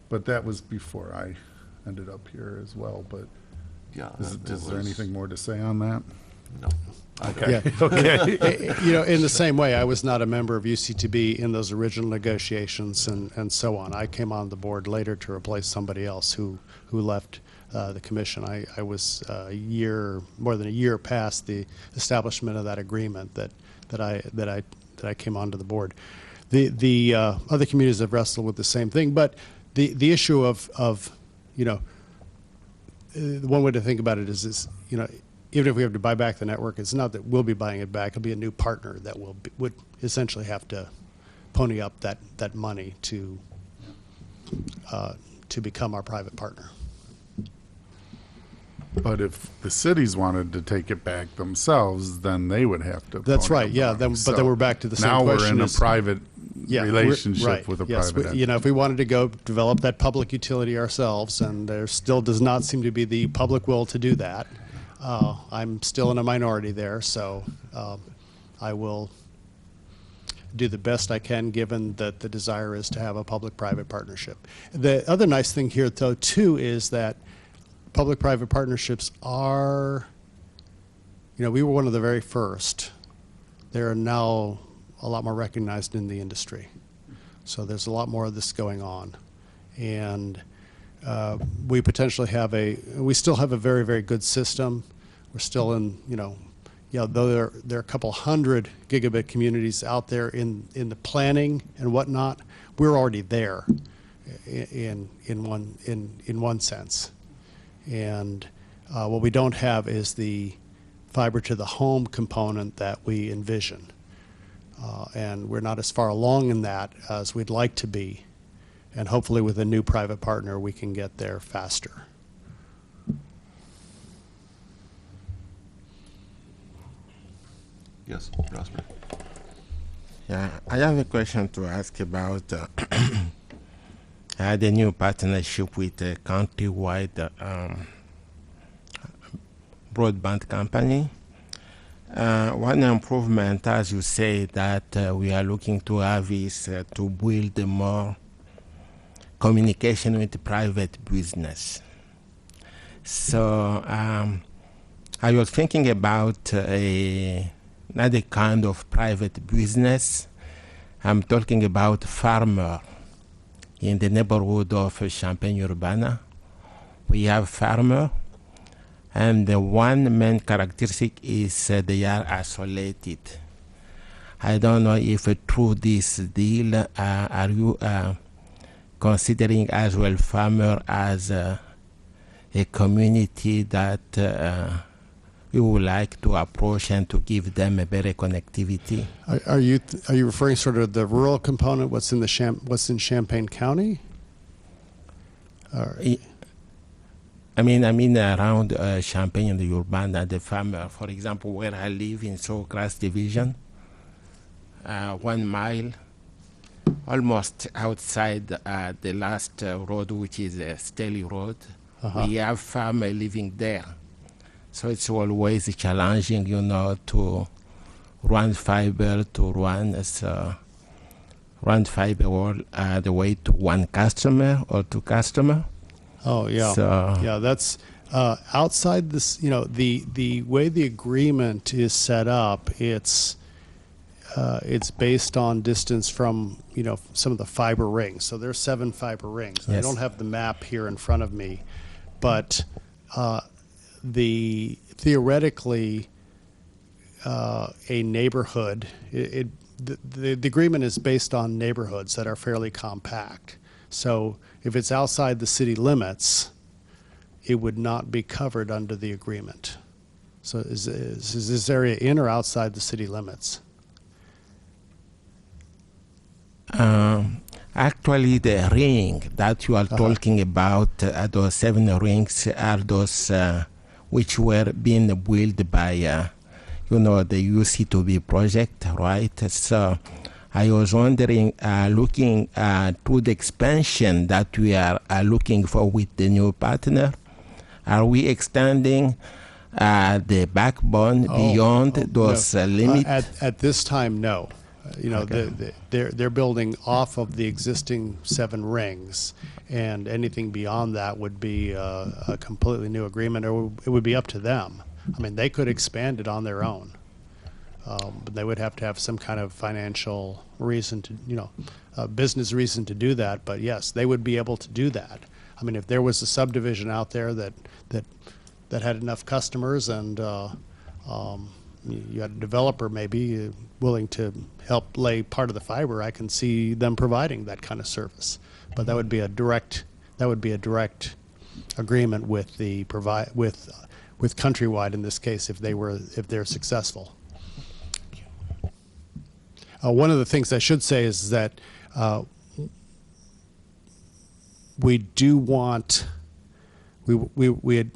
Speaker 6: but that was before I ended up here as well. But
Speaker 1: yeah.
Speaker 6: is
Speaker 1: it
Speaker 6: there
Speaker 1: was-
Speaker 6: anything more to say on that?
Speaker 1: No. I don't.
Speaker 8: Yeah. Okay. In the same way, I was not a member of UCTB in those original negotiations and so on. I came on the board later to replace somebody else who left the commission. I was more than a year past the establishment of that agreement that I came onto the board. The other communities have wrestled with the same thing, but the issue of one way to think about it is even if we have to buy back the network, it's not that we'll be buying it back. It'll be a new partner that would essentially have to pony up that money to become our private partner.
Speaker 6: But if the cities wanted to take it back themselves, then they would have to.
Speaker 8: That's
Speaker 6: pony
Speaker 8: right.
Speaker 6: up
Speaker 8: Yeah.
Speaker 6: money.
Speaker 8: But then
Speaker 6: So
Speaker 8: we're back to the same
Speaker 6: now
Speaker 8: question.
Speaker 6: we're in a
Speaker 8: is-
Speaker 6: private
Speaker 8: Yeah,
Speaker 6: relationship
Speaker 8: right.
Speaker 6: with a
Speaker 8: Yes,
Speaker 6: private
Speaker 8: we-
Speaker 6: entity.
Speaker 8: if we wanted to go develop that public utility ourselves, and there still does not seem to be the public will to do that, I'm still in a minority there, so I will do the best I can, given that the desire is to have a public-private partnership. The other nice thing here, though, too, is that public-private partnerships are, we were one of the very first. They are now a lot more recognized in the industry. So there's a lot more of this going on. And we potentially we still have a very, very good system. We're still in, though there are a couple hundred gigabit communities out there in the planning and whatnot, we're already there in one sense. And what we don't have is the fiber to the home component that we envision. And we're not as far along in that as we'd like to be. And hopefully with a new private partner, we can get there faster.
Speaker 1: Yes, Rosberg.
Speaker 7: Yeah, I have a question to ask about the new partnership with a countrywide broadband company. One improvement, as you say, that we are looking to have is to build more communication with private business. So I was thinking about another kind of private business. I'm talking about farmer in the neighborhood of Champaign-Urbana. We have farmer, and the one main characteristic is they are isolated. I don't know if through this deal, are you considering as well farmer as a community that we would like to approach and to give them a better connectivity?
Speaker 8: Are you referring sort of the rural component? What's in Champaign County? Or,
Speaker 7: I mean around Champaign and the Urbana, the farmer, for example, where I live in Sawgrass Division, 1 mile, almost outside the last road, which is Staley Road. We have farmer living there. So it's always challenging, to run fiber, to run run fiber all the way to one customer or two customer.
Speaker 8: Oh, yeah.
Speaker 7: So
Speaker 8: Yeah, that's outside this, the way the agreement is set up, it's based on distance from, some of the fiber rings. So there's 7 fiber rings. I
Speaker 7: Yes.
Speaker 8: don't have the map here in front of me, but theoretically, a neighborhood, the agreement is based on neighborhoods that are fairly compact. So if it's outside the city limits, it would not be covered under the agreement. So is this area in or outside the city limits?
Speaker 7: Actually, the ring that you are talking about, those 7 rings, are those which were being built by, the UC2B project, right? So I was wondering, looking to the expansion that we are looking for with the new partner, are we extending the backbone beyond those
Speaker 8: No.
Speaker 7: limits?
Speaker 8: At this time, no.
Speaker 7: Okay.
Speaker 8: They're building off of the existing 7 rings, and anything beyond that would be a completely new agreement, or it would be up to them. I mean, they could expand it on their own, but they would have to have some kind of financial reason to, business reason to do that. But yes, they would be able to do that. I mean, if there was a subdivision out there that had enough customers and you had a developer maybe willing to help lay part of the fiber, I can see them providing that kind of service. But that would be a direct agreement with the with Countrywide in this case if they're successful. One of the things I should say is that we do want we had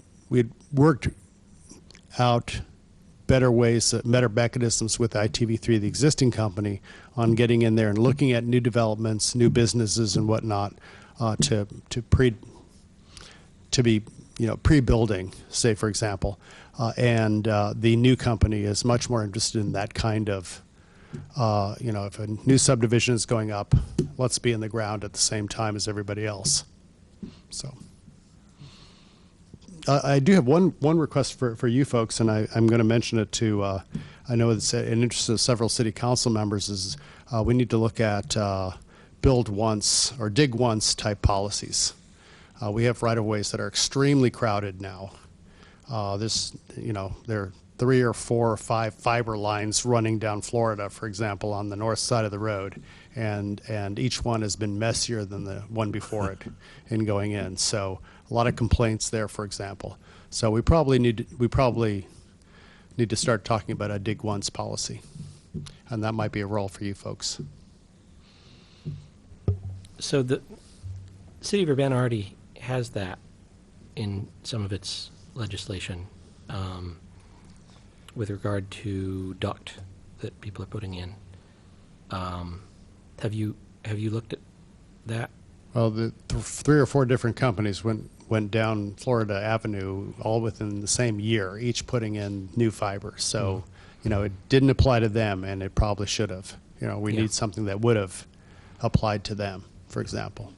Speaker 8: worked out better ways, better mechanisms with ITV3, the existing company, on getting in there and looking at new developments, new businesses and whatnot, to be pre-building, say for example, and the new company is much more interested in that kind of, if a new subdivision is going up, let's be in the ground at the same time as everybody else. So. I do have one request for you folks, and I'm going to mention it to, I know it's an interest of several city council members, is we need to look at build once or dig once type policies. We have right-of-ways that are extremely crowded now. There are 3 or 4 or 5 fiber lines running down Florida, for example, on the north side of the road, and each one has been messier than the one before it in going in. So a lot of complaints there, for example. So we probably need to start talking about a dig once policy, and that might be a role for you folks.
Speaker 3: So the city of Urbana already has that in some of its legislation with regard to duct that people are putting in. Have you looked at that?
Speaker 8: Well, the 3 or 4 different companies went down Florida Avenue all within the same year, each putting in new fiber. So, it didn't apply to them, and it probably should have. We
Speaker 3: Yeah.
Speaker 8: need something that would have applied to them, for example.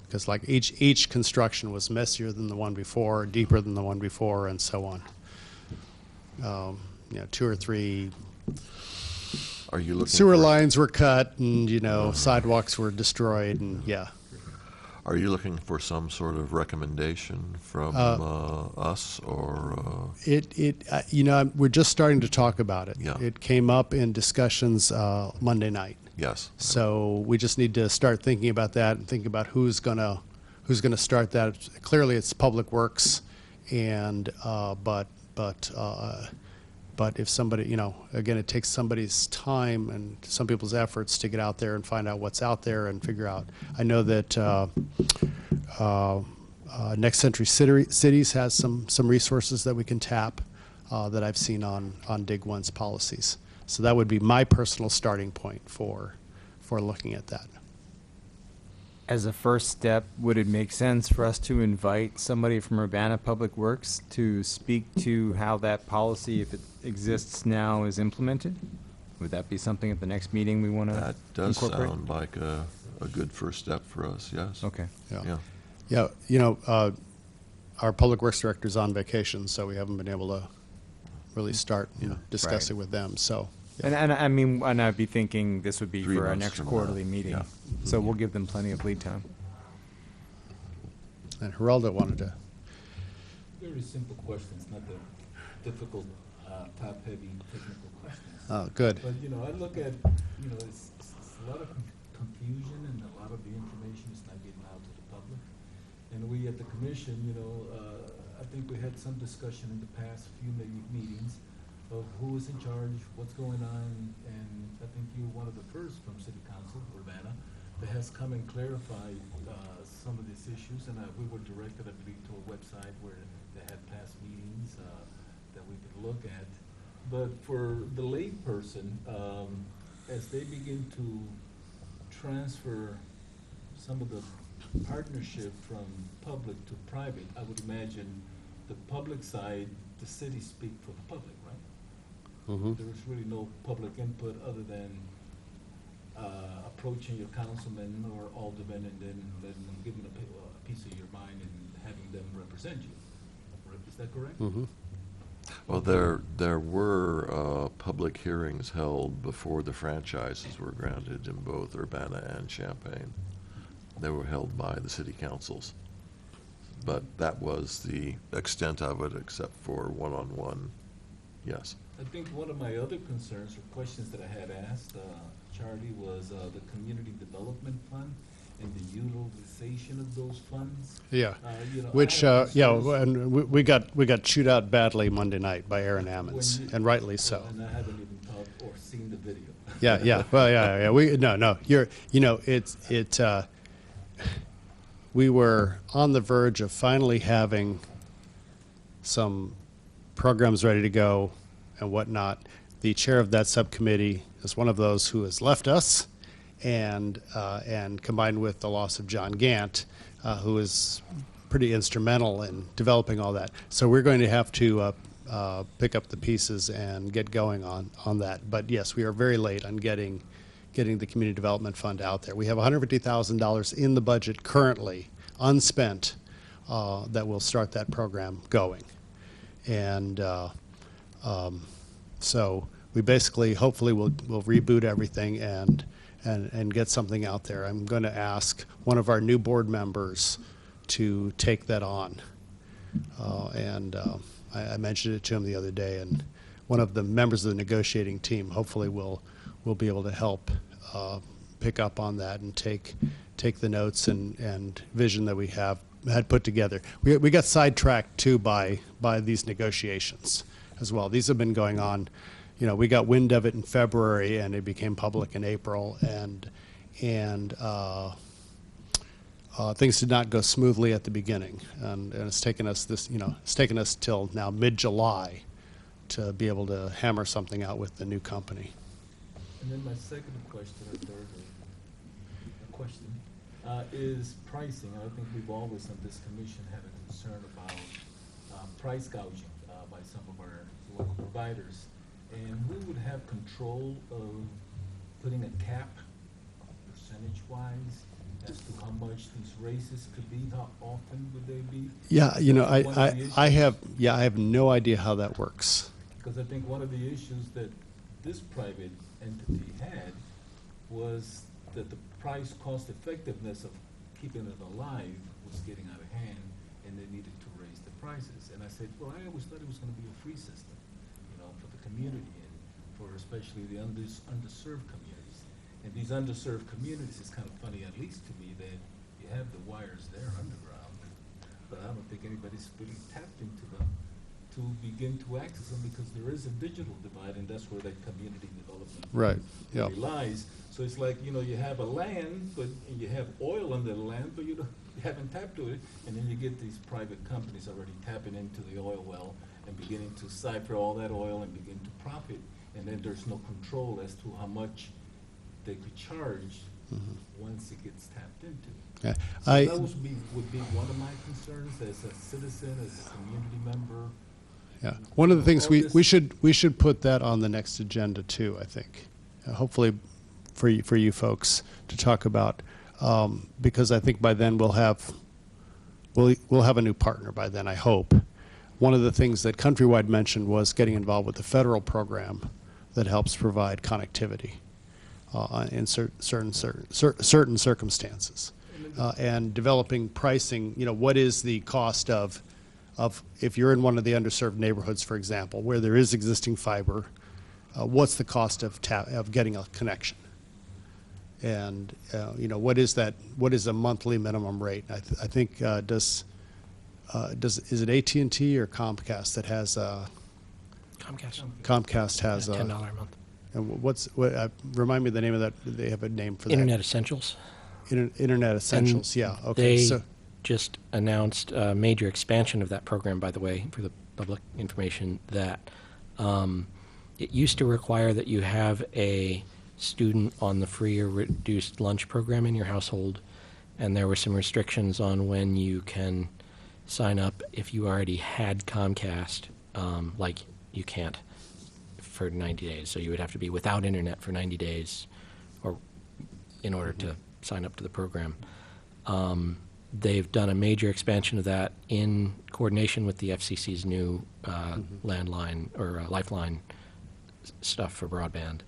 Speaker 8: Because like each construction was messier than the one before, deeper than the one before, and so on. 2 or 3
Speaker 1: Are you looking
Speaker 8: sewer
Speaker 1: for,
Speaker 8: lines were cut, and sidewalks were destroyed, and yeah.
Speaker 1: Are you looking for some sort of recommendation from us or?
Speaker 8: We're just starting to talk about it.
Speaker 1: Yeah.
Speaker 8: It came up in discussions Monday night.
Speaker 1: Yes.
Speaker 8: So we just need to start thinking about that and think about who's gonna start that. Clearly, it's Public Works, and but if somebody, again, it takes somebody's time and some people's efforts to get out there and find out what's out there and figure out. I know that Next Century Cities has some resources that we can tap that I've seen on Dig Once policies. So that would be my personal starting point for looking at that.
Speaker 5: As a first step, would it make sense for us to invite somebody from Urbana Public Works to speak to how that policy, if it exists now, is implemented? Would that be something at the next meeting we want to
Speaker 1: That does
Speaker 5: incorporate?
Speaker 1: sound like a good first step for us, yes.
Speaker 5: Okay.
Speaker 1: Yeah.
Speaker 8: Yeah, you know, our Public Works Director's on vacation, so we haven't been able to really start discussing with them, so.
Speaker 5: And I mean, and I'd be thinking this would be
Speaker 1: 3
Speaker 5: for our
Speaker 1: months
Speaker 5: next
Speaker 1: from now.
Speaker 5: quarterly meeting.
Speaker 1: Yeah.
Speaker 5: So we'll give them plenty of lead time.
Speaker 8: And Geraldo wanted to.
Speaker 4: Very simple questions, not the difficult, top-heavy technical questions.
Speaker 8: Oh, good.
Speaker 4: But, you know, I look at, you know, it's a lot of confusion and a lot of the information is not getting out to the public. And we at the commission, you know, I think we had some discussion in the past few meetings of who is in charge, what's going on, and I think you're one of the first from City Council, Urbana, that has come and clarified some of these issues, and we were directed, I believe, to a website where they had past meetings that we could look at. But for the layperson, as they begin to transfer some of the partnership from public to private, I would imagine the public side, the city speak for the public, right?
Speaker 8: Mm-hmm.
Speaker 4: There is really no public input other than approaching your councilman or alderman and then letting them give them a piece of your mind and having them represent you. Right? Is that correct?
Speaker 8: Mm-hmm.
Speaker 1: Well, there were public hearings held before the franchises were granted in both Urbana and Champaign. They were held by the city councils. But that was the extent of it, except for one-on-one, yes.
Speaker 4: I think one of my other concerns or questions that I had asked Charlie was the Community Development Fund and the utilization of those funds.
Speaker 8: Yeah,
Speaker 4: You know,
Speaker 8: which,
Speaker 4: I have
Speaker 8: yeah,
Speaker 4: concerns
Speaker 8: and we got chewed out badly Monday night by Aaron Ammons,
Speaker 4: when you-
Speaker 8: and rightly so.
Speaker 4: And I haven't even thought or seen the video.
Speaker 8: Yeah, well, yeah, no, we were on the verge of finally having some programs ready to go and whatnot. The chair of that subcommittee is one of those who has left us, and combined with the loss of John Gant, who is pretty instrumental in developing all that. So we're going to have to pick up the pieces and get going on that. But yes, we are very late on getting the community development fund out there. We have $150,000 in the budget currently, unspent, that will start that program going. And so we basically, hopefully, we'll reboot everything and get something out there. I'm going to ask one of our new board members to take that on. I mentioned it to him the other day, and one of the members of the negotiating team hopefully will be able to help pick up on that and take the notes and vision that we had put together. We got sidetracked too by these negotiations as well. These have been going on. You know, we got wind of it in February, and it became public in April, and things did not go smoothly at the beginning, and it's taken us till now mid-July to be able to hammer something out with the new company.
Speaker 4: And then my second question, or third question, is pricing. I think we've always on this commission had a concern about price gouging by some of our local providers. And who would have control of putting a cap, percentage-wise, as to how much these races could be? How often would they be?
Speaker 8: Yeah, you know,
Speaker 4: One of the
Speaker 8: I
Speaker 4: issues-
Speaker 8: have no idea how that works.
Speaker 4: Because I think one of the issues that this private entity had was that the price cost effectiveness of keeping it alive was getting out of hand, and they needed to raise the prices. And I said, well, I always thought it was going to be a free system, you know, for the community and for especially the underserved communities. And these underserved communities, is kind of funny, at least to me, that you have the wires there underground, but I don't think anybody's really tapped into them to begin to access them, because there is a digital divide, and that's where that community development
Speaker 8: Right, yeah.
Speaker 4: really lies. So it's like, you know, you have a land, but and you have oil under the land, but you haven't tapped to it, and then you get these private companies already tapping into the oil well and beginning to siphon all that oil and begin to profit, and then there's no control as to how much they could charge once it gets tapped into.
Speaker 8: Yeah,
Speaker 4: So that would be one of my concerns as a citizen, as a community member.
Speaker 8: Yeah, one of the things
Speaker 4: All
Speaker 8: we
Speaker 4: this-
Speaker 8: should put that on the next agenda too, I think. hopefully for you folks to talk about, because I think by then we'll have a new partner by then, I hope. One of the things that Countrywide mentioned was getting involved with the federal program that helps provide connectivity in certain circumstances, and developing pricing. You know, what is the cost of if you're in one of the underserved neighborhoods, for example, where there is existing fiber, what's the cost of getting a connection? And you know, what is a monthly minimum rate? I think is it AT&T or Comcast that has Comcast has
Speaker 3: $10 a month.
Speaker 8: And remind me the name of that. They have a name for
Speaker 3: Internet
Speaker 8: that.
Speaker 3: Essentials.
Speaker 8: Internet Essentials. Yeah. Okay.
Speaker 3: They
Speaker 8: So
Speaker 3: just announced a major expansion of that program, by the way, for the public information, that it used to require that you have a student on the free or reduced lunch program in your household, and there were some restrictions on when you can sign up if you already had Comcast, like you can't for 90 days. So you would have to be without internet for 90 days or in order to sign up to the program. They've done a major expansion of that in coordination with the FCC's new landline or lifeline stuff for broadband.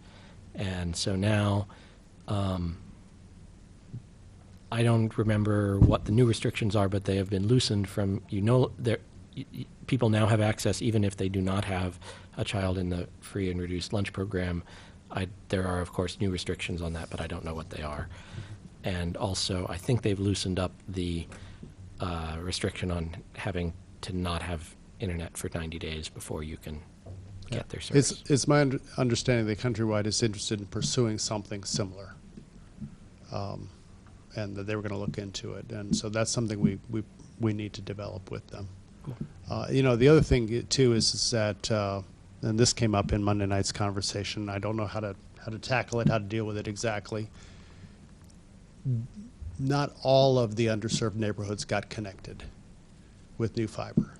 Speaker 3: And so now, I don't remember what the new restrictions are, but they have been loosened from, people now have access even if they do not have a child in the free and reduced lunch program. There are, of course, new restrictions on that, but I don't know what they are. And also, I think they've loosened up the restriction on having to not have internet for 90 days before you can get their service.
Speaker 8: it's my understanding that Countrywide is interested in pursuing something similar, and that they were going to look into it. And so that's something we need to develop with them.
Speaker 3: Cool.
Speaker 8: You know, the other thing too is that, and this came up in Monday night's conversation. I don't know how to tackle it, how to deal with it exactly. Not all of the underserved neighborhoods got connected with new fiber.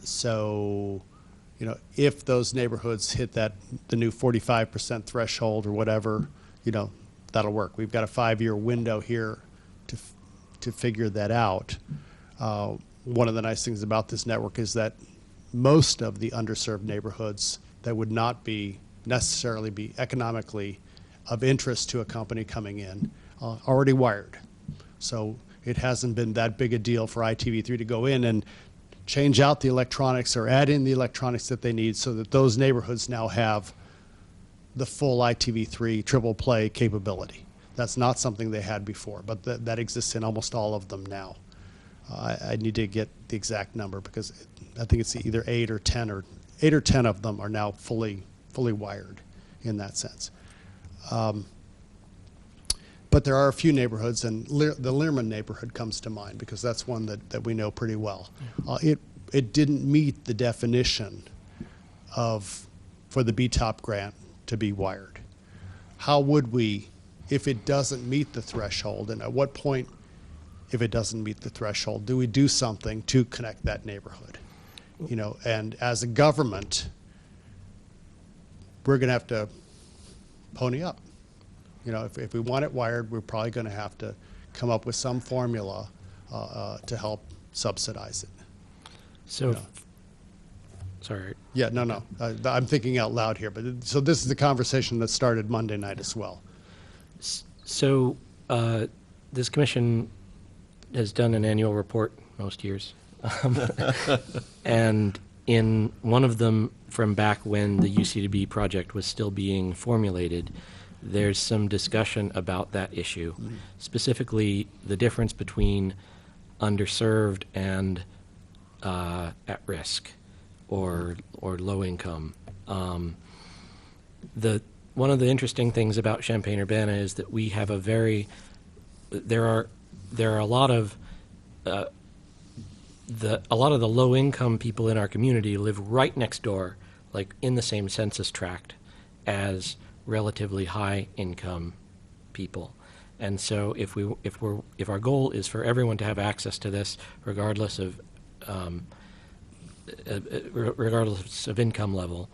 Speaker 8: So, you know, if those neighborhoods hit the new 45% threshold or whatever, you know, that'll work. We've got a 5-year window here to figure that out. One of the nice things about this network is that most of the underserved neighborhoods that would not necessarily be economically of interest to a company coming in already wired. So it hasn't been that big a deal for ITV3 to go in and change out the electronics or add in the electronics that they need so that those neighborhoods now have the full ITV3 triple play capability. That's not something they had before, but that exists in almost all of them now. I need to get the exact number because I think it's either 8 or 10 of them are now fully wired in that sense. But there are a few neighborhoods, and the Learman neighborhood comes to mind because that's one that we know pretty well. It didn't meet the definition for the BTOP grant to be wired. How would we, if it doesn't meet the threshold, and at what point, if it doesn't meet the threshold, do we do something to connect that neighborhood? You know, and as a government, we're going to have to pony up. You know, if we want it wired, we're probably going to have to come up with some formula to help subsidize it.
Speaker 3: So,
Speaker 8: You know.
Speaker 3: sorry.
Speaker 8: Yeah, no. I'm thinking out loud here, but so this is the conversation that started Monday night as well.
Speaker 3: So, this commission has done an annual report most years. And in one of them from back when the UC2B project was still being formulated, there's some discussion about that issue, specifically the difference between underserved and at risk or low income. One of the interesting things about Champaign-Urbana is that we have there are a lot of the low income people in our community live right next door, like in the same census tract as relatively high income people. And so if our goal is for everyone to have access to this regardless of income level,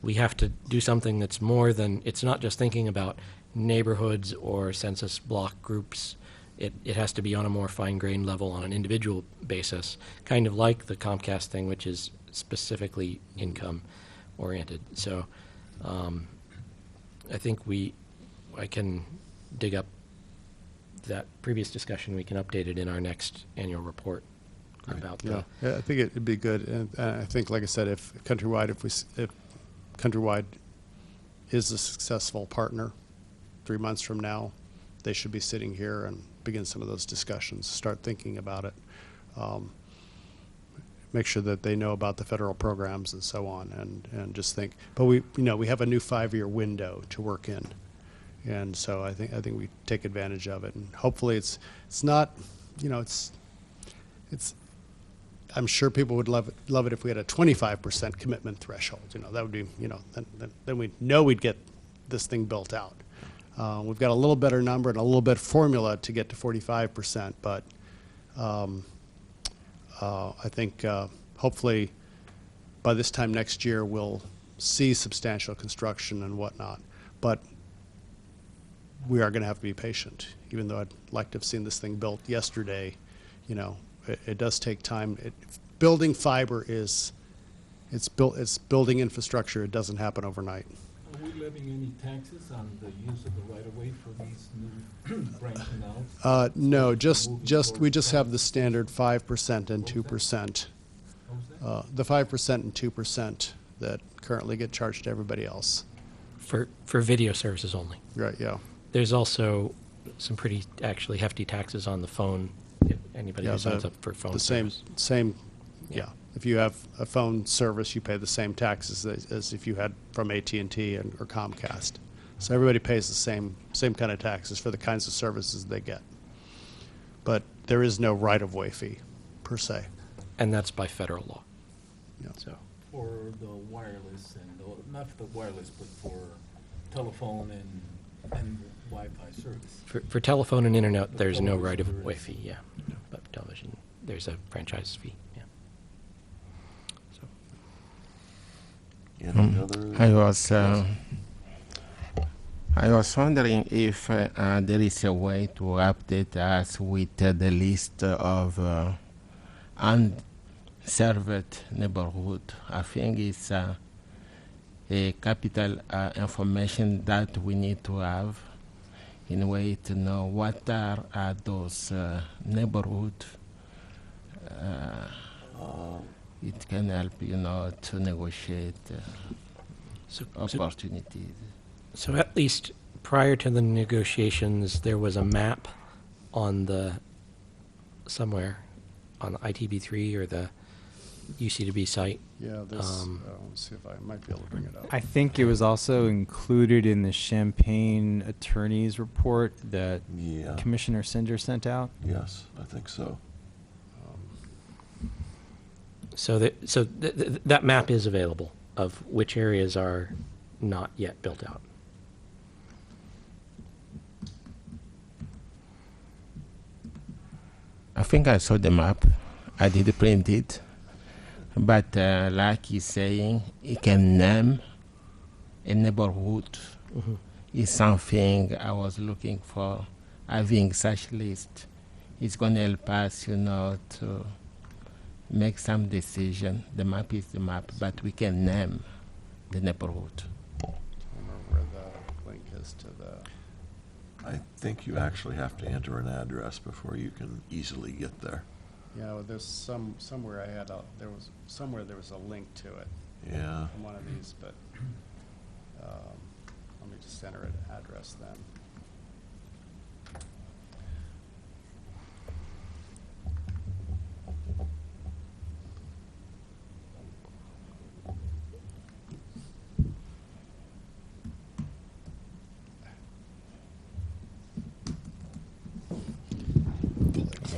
Speaker 3: we have to do something that's more than, it's not just thinking about neighborhoods or census block groups. It has to be on a more fine-grained level on an individual basis, kind of like the Comcast thing, which is specifically income-oriented. So I think I can dig up that previous discussion. We can update it in our next annual report about
Speaker 8: Yeah,
Speaker 3: the.
Speaker 8: I think it'd be good, and I think, like I said, if Countrywide, if Countrywide is a successful partner, 3 months from now, they should be sitting here and begin some of those discussions, start thinking about it. Make sure that they know about the federal programs and so on, and just think. But we have a new 5-year window to work in, and so I think we take advantage of it, and hopefully it's not, it's. I'm sure people would love it if we had a 25% commitment threshold. That would be, then we know we'd get this thing built out. We've got a little better number and a little bit formula to get to 45%, but I think hopefully by this time next year we'll see substantial construction and whatnot. But we are going to have to be patient, even though I'd like to have seen this thing built yesterday. It does take time. Building fiber it's building infrastructure. It doesn't happen overnight.
Speaker 4: Are we levying any taxes on the use of the right-of-way for these new branching out?
Speaker 8: No, we just have
Speaker 4: the.
Speaker 8: the standard 5% and 2%.
Speaker 4: What was that?
Speaker 8: The 5% and 2% that currently get charged to everybody else.
Speaker 3: For video services only.
Speaker 8: Right, yeah.
Speaker 3: There's also some pretty actually hefty taxes on the phone. If anybody who signs up for phone
Speaker 8: The
Speaker 3: service.
Speaker 8: same, yeah. If you have a phone service, you pay the same taxes as if you had from AT&T or Comcast. So everybody pays the same kind of taxes for the kinds of services they get. But there is no right-of-way fee, per se.
Speaker 3: And that's by federal law.
Speaker 8: Yeah.
Speaker 3: So
Speaker 4: For the wireless not for the wireless, but for telephone and Wi-Fi service.
Speaker 3: for telephone and internet, there's no
Speaker 4: television
Speaker 3: right of
Speaker 4: there
Speaker 3: way
Speaker 4: is.
Speaker 3: fee, yeah. But television, there's a franchise fee, yeah. So
Speaker 1: Any other?
Speaker 7: I was wondering if there is a way to update us with the list of unserved neighborhood. I think it's a capital information that we need to have in a way to know what are those neighborhood. It can help, to negotiate
Speaker 3: So
Speaker 7: opportunities.
Speaker 3: So at least prior to the negotiations, there was a map on somewhere on the ITB3 or the UC2B site.
Speaker 8: Yeah, let's see if I might be able to bring it up.
Speaker 5: I think it was also included in the Champaign attorney's report that
Speaker 1: Yeah.
Speaker 5: Commissioner Singer sent out.
Speaker 1: Yes, I think so.
Speaker 3: So that map is available of which areas are not yet built out.
Speaker 7: I think I saw the map. I did print it. But like he's saying, he can name a neighborhood.
Speaker 3: Mm-hmm.
Speaker 7: Is something I was looking for. Having such list is going to help us, to make some decision. The map is the map, but we can name the neighborhood.
Speaker 8: I don't remember where the link is to the.
Speaker 1: I think you actually have to enter an address before you can easily get there.
Speaker 8: Yeah, well, there's somewhere there was a link to it
Speaker 1: Yeah.
Speaker 8: on one of these, but let me just enter an address then.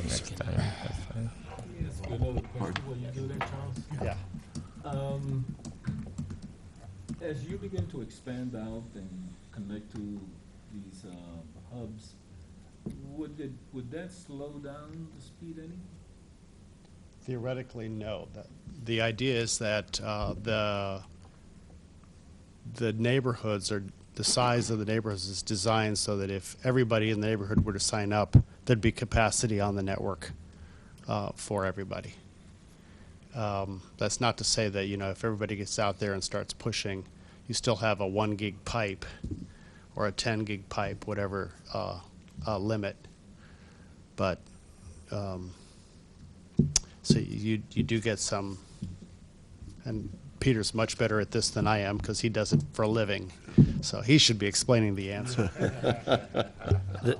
Speaker 7: Next time. That's fine.
Speaker 4: Let me ask you another question while you do that, Charles.
Speaker 8: Yeah.
Speaker 4: As you begin to expand out and connect to these hubs, would that slow down the speed any?
Speaker 8: Theoretically, no. The idea is that the neighborhoods are, the size of the neighborhoods is designed so that if everybody in the neighborhood were to sign up, there'd be capacity on the network for everybody. That's not to say that, you know, if everybody gets out there and starts pushing, you still have a 1 gig pipe or a 10 gig pipe, whatever limit. But so you do get some, and Peter's much better at this than I am because he does it for a living, so he should be explaining the answer.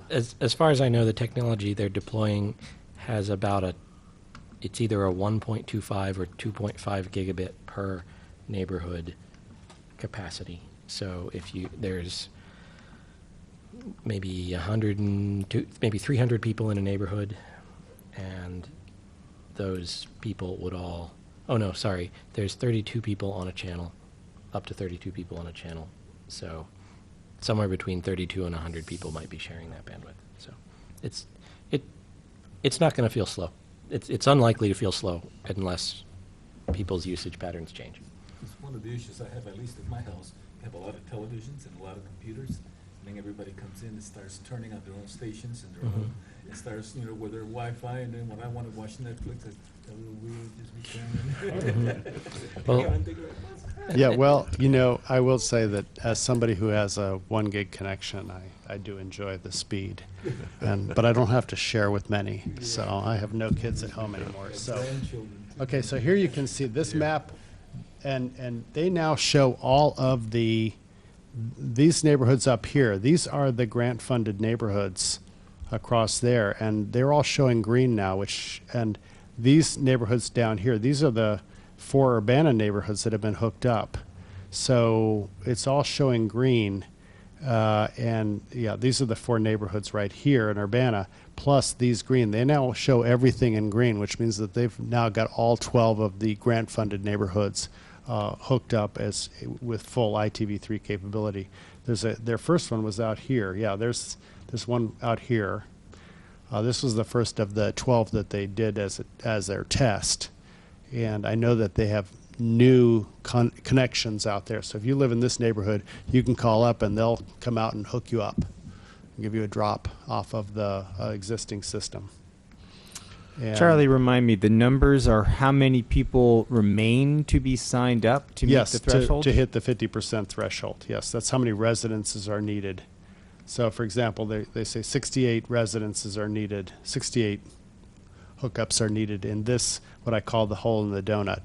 Speaker 3: As far as I know, the technology they're deploying has about it's either a 1.25 or 2.5 gigabit per neighborhood capacity. So if there's maybe 102, maybe 300 people in a neighborhood, and those people would all, oh no, sorry, there's 32 people on a channel, up to 32 people on a channel. So somewhere between 32 and 100 people might be sharing that bandwidth. So it's not going to feel slow. It's unlikely to feel slow unless people's usage patterns change.
Speaker 4: It's one of the issues I have, at least at my house. I have a lot of televisions and a lot of computers. And then everybody comes in and starts turning on their own stations and their own, it starts, you know, with their Wi-Fi. And then when I want to watch Netflix,
Speaker 3: Well,
Speaker 8: Yeah, well, you know, I will say that as somebody who has a 1 gig connection, I do enjoy the speed, but I don't have to share with many, so I have no kids at home anymore. So, okay, so here you can see this map, and they now show all of these neighborhoods up here. These are the grant-funded neighborhoods across there, and they're all showing green now, and these neighborhoods down here, these are the 4 Urbana neighborhoods that have been hooked up. So it's all showing green. And yeah, these are the 4 neighborhoods right here in Urbana, plus these green. They now show everything in green, which means that they've now got all 12 of the grant-funded neighborhoods hooked up with full ITV3 capability. Their first one was out here. Yeah, there's one out here. This was the first of the 12 that they did as their test. And I know that they have new connections out there. So if you live in this neighborhood, you can call up and they'll come out and hook you up and give you a drop off of the existing system. And
Speaker 5: Charlie, remind me, the numbers are how many people remain to be signed up to meet the threshold?
Speaker 8: To hit the 50% threshold. Yes, that's how many residences are needed. So, for example, they say 68 residences are needed, 68 hookups are needed in this, what I call the hole in the donut.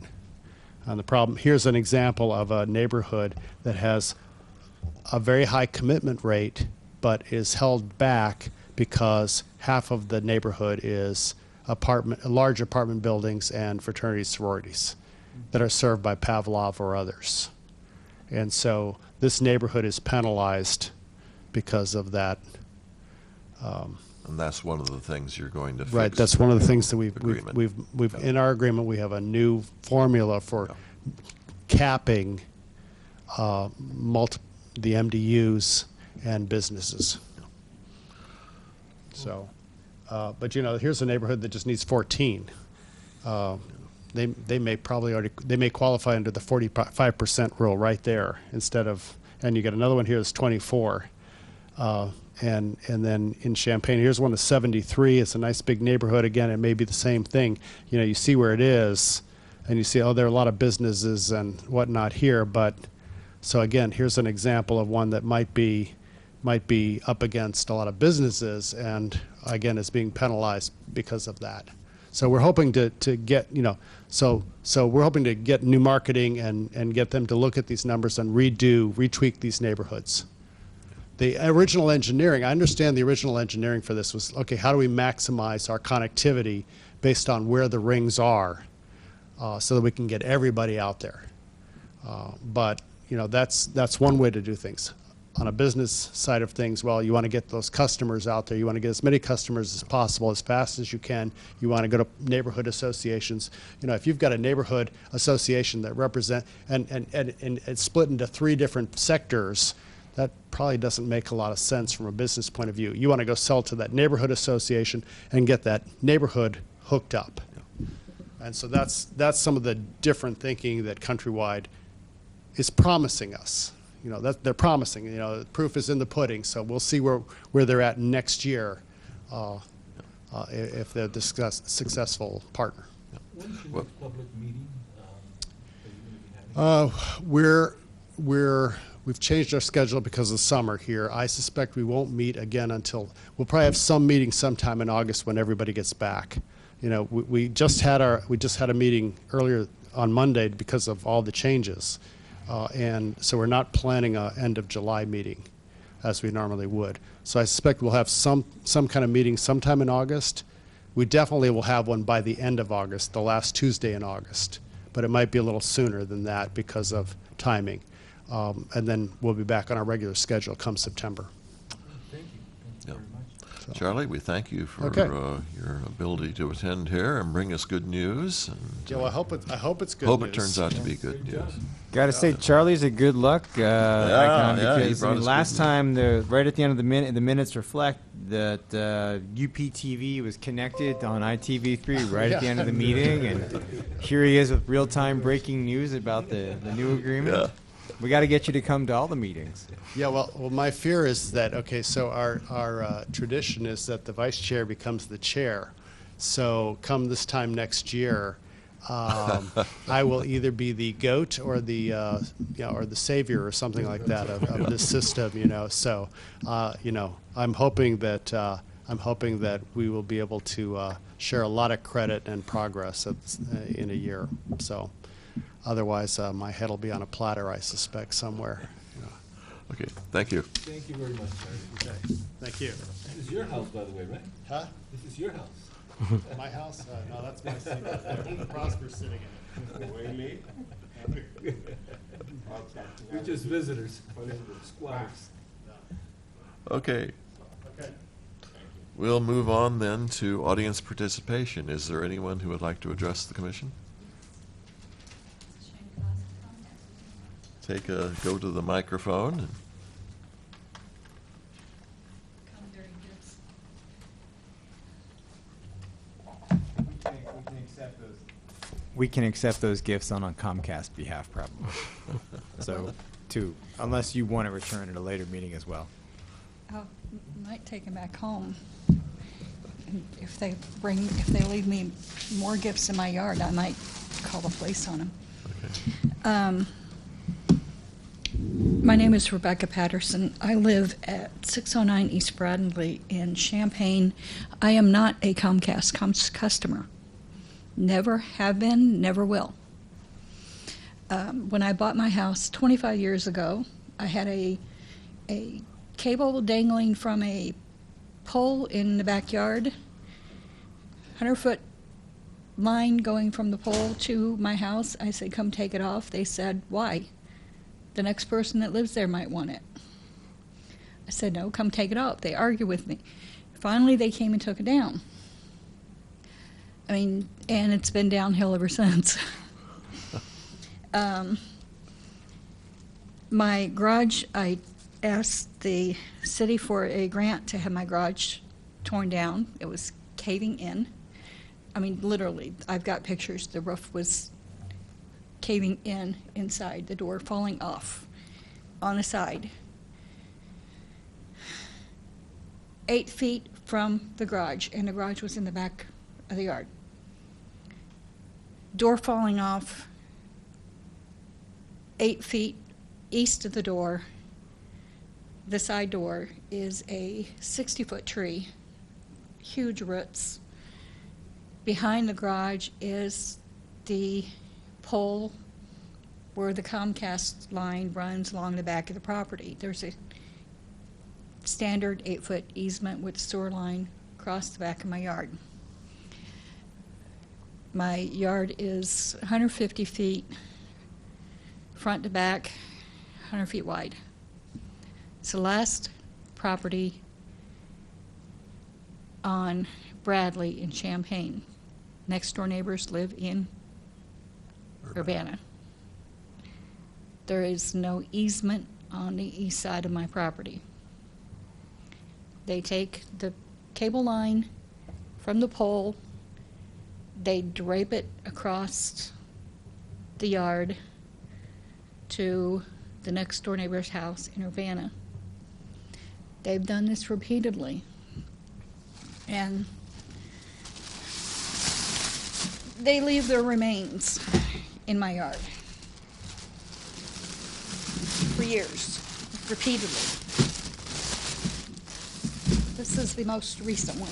Speaker 8: And the problem, here's an example of a neighborhood that has a very high commitment rate, but is held back because half of the neighborhood is large apartment buildings and fraternities, sororities that are served by Pavlov or others. And so this neighborhood is penalized because of that.
Speaker 1: And that's one of the things you're going to fix.
Speaker 8: Right, that's one of the things that we've
Speaker 1: Agreement.
Speaker 8: in our agreement, we have a new formula for capping the MDUs and businesses. So, but you know, here's a neighborhood that just needs 14. They may qualify under the 45% rule right there instead of, and you get another one here that's 24. And then in Champaign, here's one of 73. It's a nice big neighborhood. Again, it may be the same thing. You know, you see where it is, and you see, oh, there are a lot of businesses and whatnot here. But so again, here's an example of one that might be up against a lot of businesses, and again, is being penalized because of that. So we're hoping to get, you know, so we're hoping to get new marketing and get them to look at these numbers and retweak these neighborhoods. The original engineering, I understand the original engineering for this was, okay, how do we maximize our connectivity based on where the rings are so that we can get everybody out there. But, you know, that's one way to do things. On a business side of things, well, you want to get those customers out there. You want to get as many customers as possible as fast as you can. You want to go to neighborhood associations. You know, if you've got a neighborhood association that represent and it's split into 3 different sectors, that probably doesn't make a lot of sense from a business point of view. You want to go sell to that neighborhood association and get that neighborhood hooked up. Yeah. And so that's some of the different thinking that Countrywide is promising us. you know, that they're promising, you know, the proof is in the pudding, so we'll see where they're at next year, if they're a successful partner.
Speaker 4: When's your next public meeting that you're going to be having?
Speaker 8: We've changed our schedule because of summer here. I suspect we won't meet again until, we'll probably have some meeting sometime in August when everybody gets back. You know, we just had a meeting earlier on Monday because of all the changes. And so we're not planning a end of July meeting as we normally would. So I suspect we'll have some kind of meeting sometime in August. We definitely will have one by the end of August, the last Tuesday in August. But it might be a little sooner than that because of timing. And then we'll be back on our regular schedule come September.
Speaker 4: Thank you. Thank you
Speaker 1: Yeah.
Speaker 4: very much.
Speaker 8: So-
Speaker 1: Charlie, we thank you for
Speaker 8: Okay.
Speaker 1: your ability to attend here and bring us good news. And
Speaker 8: Yeah, well, I hope it's good
Speaker 1: hope
Speaker 8: news.
Speaker 1: it turns out to be good
Speaker 4: Great
Speaker 1: news.
Speaker 4: job.
Speaker 5: Got to say, Charlie's a good luck icon
Speaker 1: yeah, he
Speaker 5: because
Speaker 1: brought us
Speaker 5: last
Speaker 1: good
Speaker 5: time, right at the end of the minutes reflect that UPTV was connected on ITV3 right at the end of the meeting, and here he is with real-time breaking news about the new agreement.
Speaker 1: Yeah.
Speaker 5: We got to get you to come to all the meetings.
Speaker 8: Yeah, well, my fear is that, okay, so our tradition is that the vice chair becomes the chair. So come this time next year, I will either be the goat or the or the savior or something like that of this system, you know. So, you know, I'm hoping that we will be able to share a lot of credit and progress in a year. So, otherwise, my head will be on a platter, I suspect, somewhere.
Speaker 1: Okay, thank you.
Speaker 4: Thank you very much, Charlie.
Speaker 8: Okay, thank you.
Speaker 4: This is your house, by the way, right?
Speaker 8: Huh?
Speaker 4: This is your house.
Speaker 8: My house? No, that's my seat. Prosper's sitting in it.
Speaker 4: We're just visitors, squatters.
Speaker 1: Okay,
Speaker 8: Okay.
Speaker 1: we'll move on then to audience participation. Is there anyone who would like to address the commission? Go to the microphone. And
Speaker 5: We can accept those gifts on a Comcast behalf, probably. So, unless you want to return at a later meeting as well.
Speaker 9: I might take them back home. And if they leave me more gifts in my yard, I might call the police on them. My name is Rebecca Patterson. I live at 609 East Bradley in Champaign. I am not a Comcast customer. Never have been, never will. When I bought my house 25 years ago, I had a cable dangling from a pole in the backyard, 100-foot line going from the pole to my house. I said, come take it off. They said, why? The next person that lives there might want it. I said, no, come take it off. They argue with me. Finally, they came and took it down. I mean, and it's been downhill ever since. My garage, I asked the city for a grant to have my garage torn down. It was caving in. I mean, literally, I've got pictures. The roof was caving in inside, the door falling off on the side. 8 feet from the garage, and the garage was in the back of the yard. Door falling off 8 feet east of the door. The side door is a 60-foot tree, huge roots. Behind the garage is the pole where the Comcast line runs along the back of the property. There's a standard 8-foot easement with sewer line across the back of my yard. My yard is 150 feet front to back, 100 feet wide. It's the last property on Bradley in Champaign. Next door neighbors live in Urbana. There is no easement on the east side of my property. They take the cable line from the pole, they drape it across the yard to the next door neighbor's house in Urbana. They've done this repeatedly. And they leave their remains in my yard for years, repeatedly. This is the most recent one.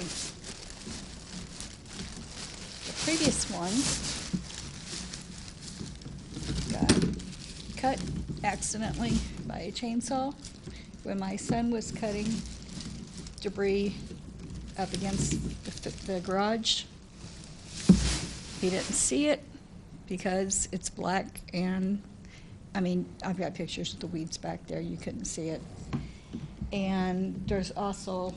Speaker 9: The previous one got cut accidentally by a chainsaw when my son was cutting debris up against the garage. He didn't see it because it's black, and I mean, I've got pictures of the weeds back there. You couldn't see it. And there's also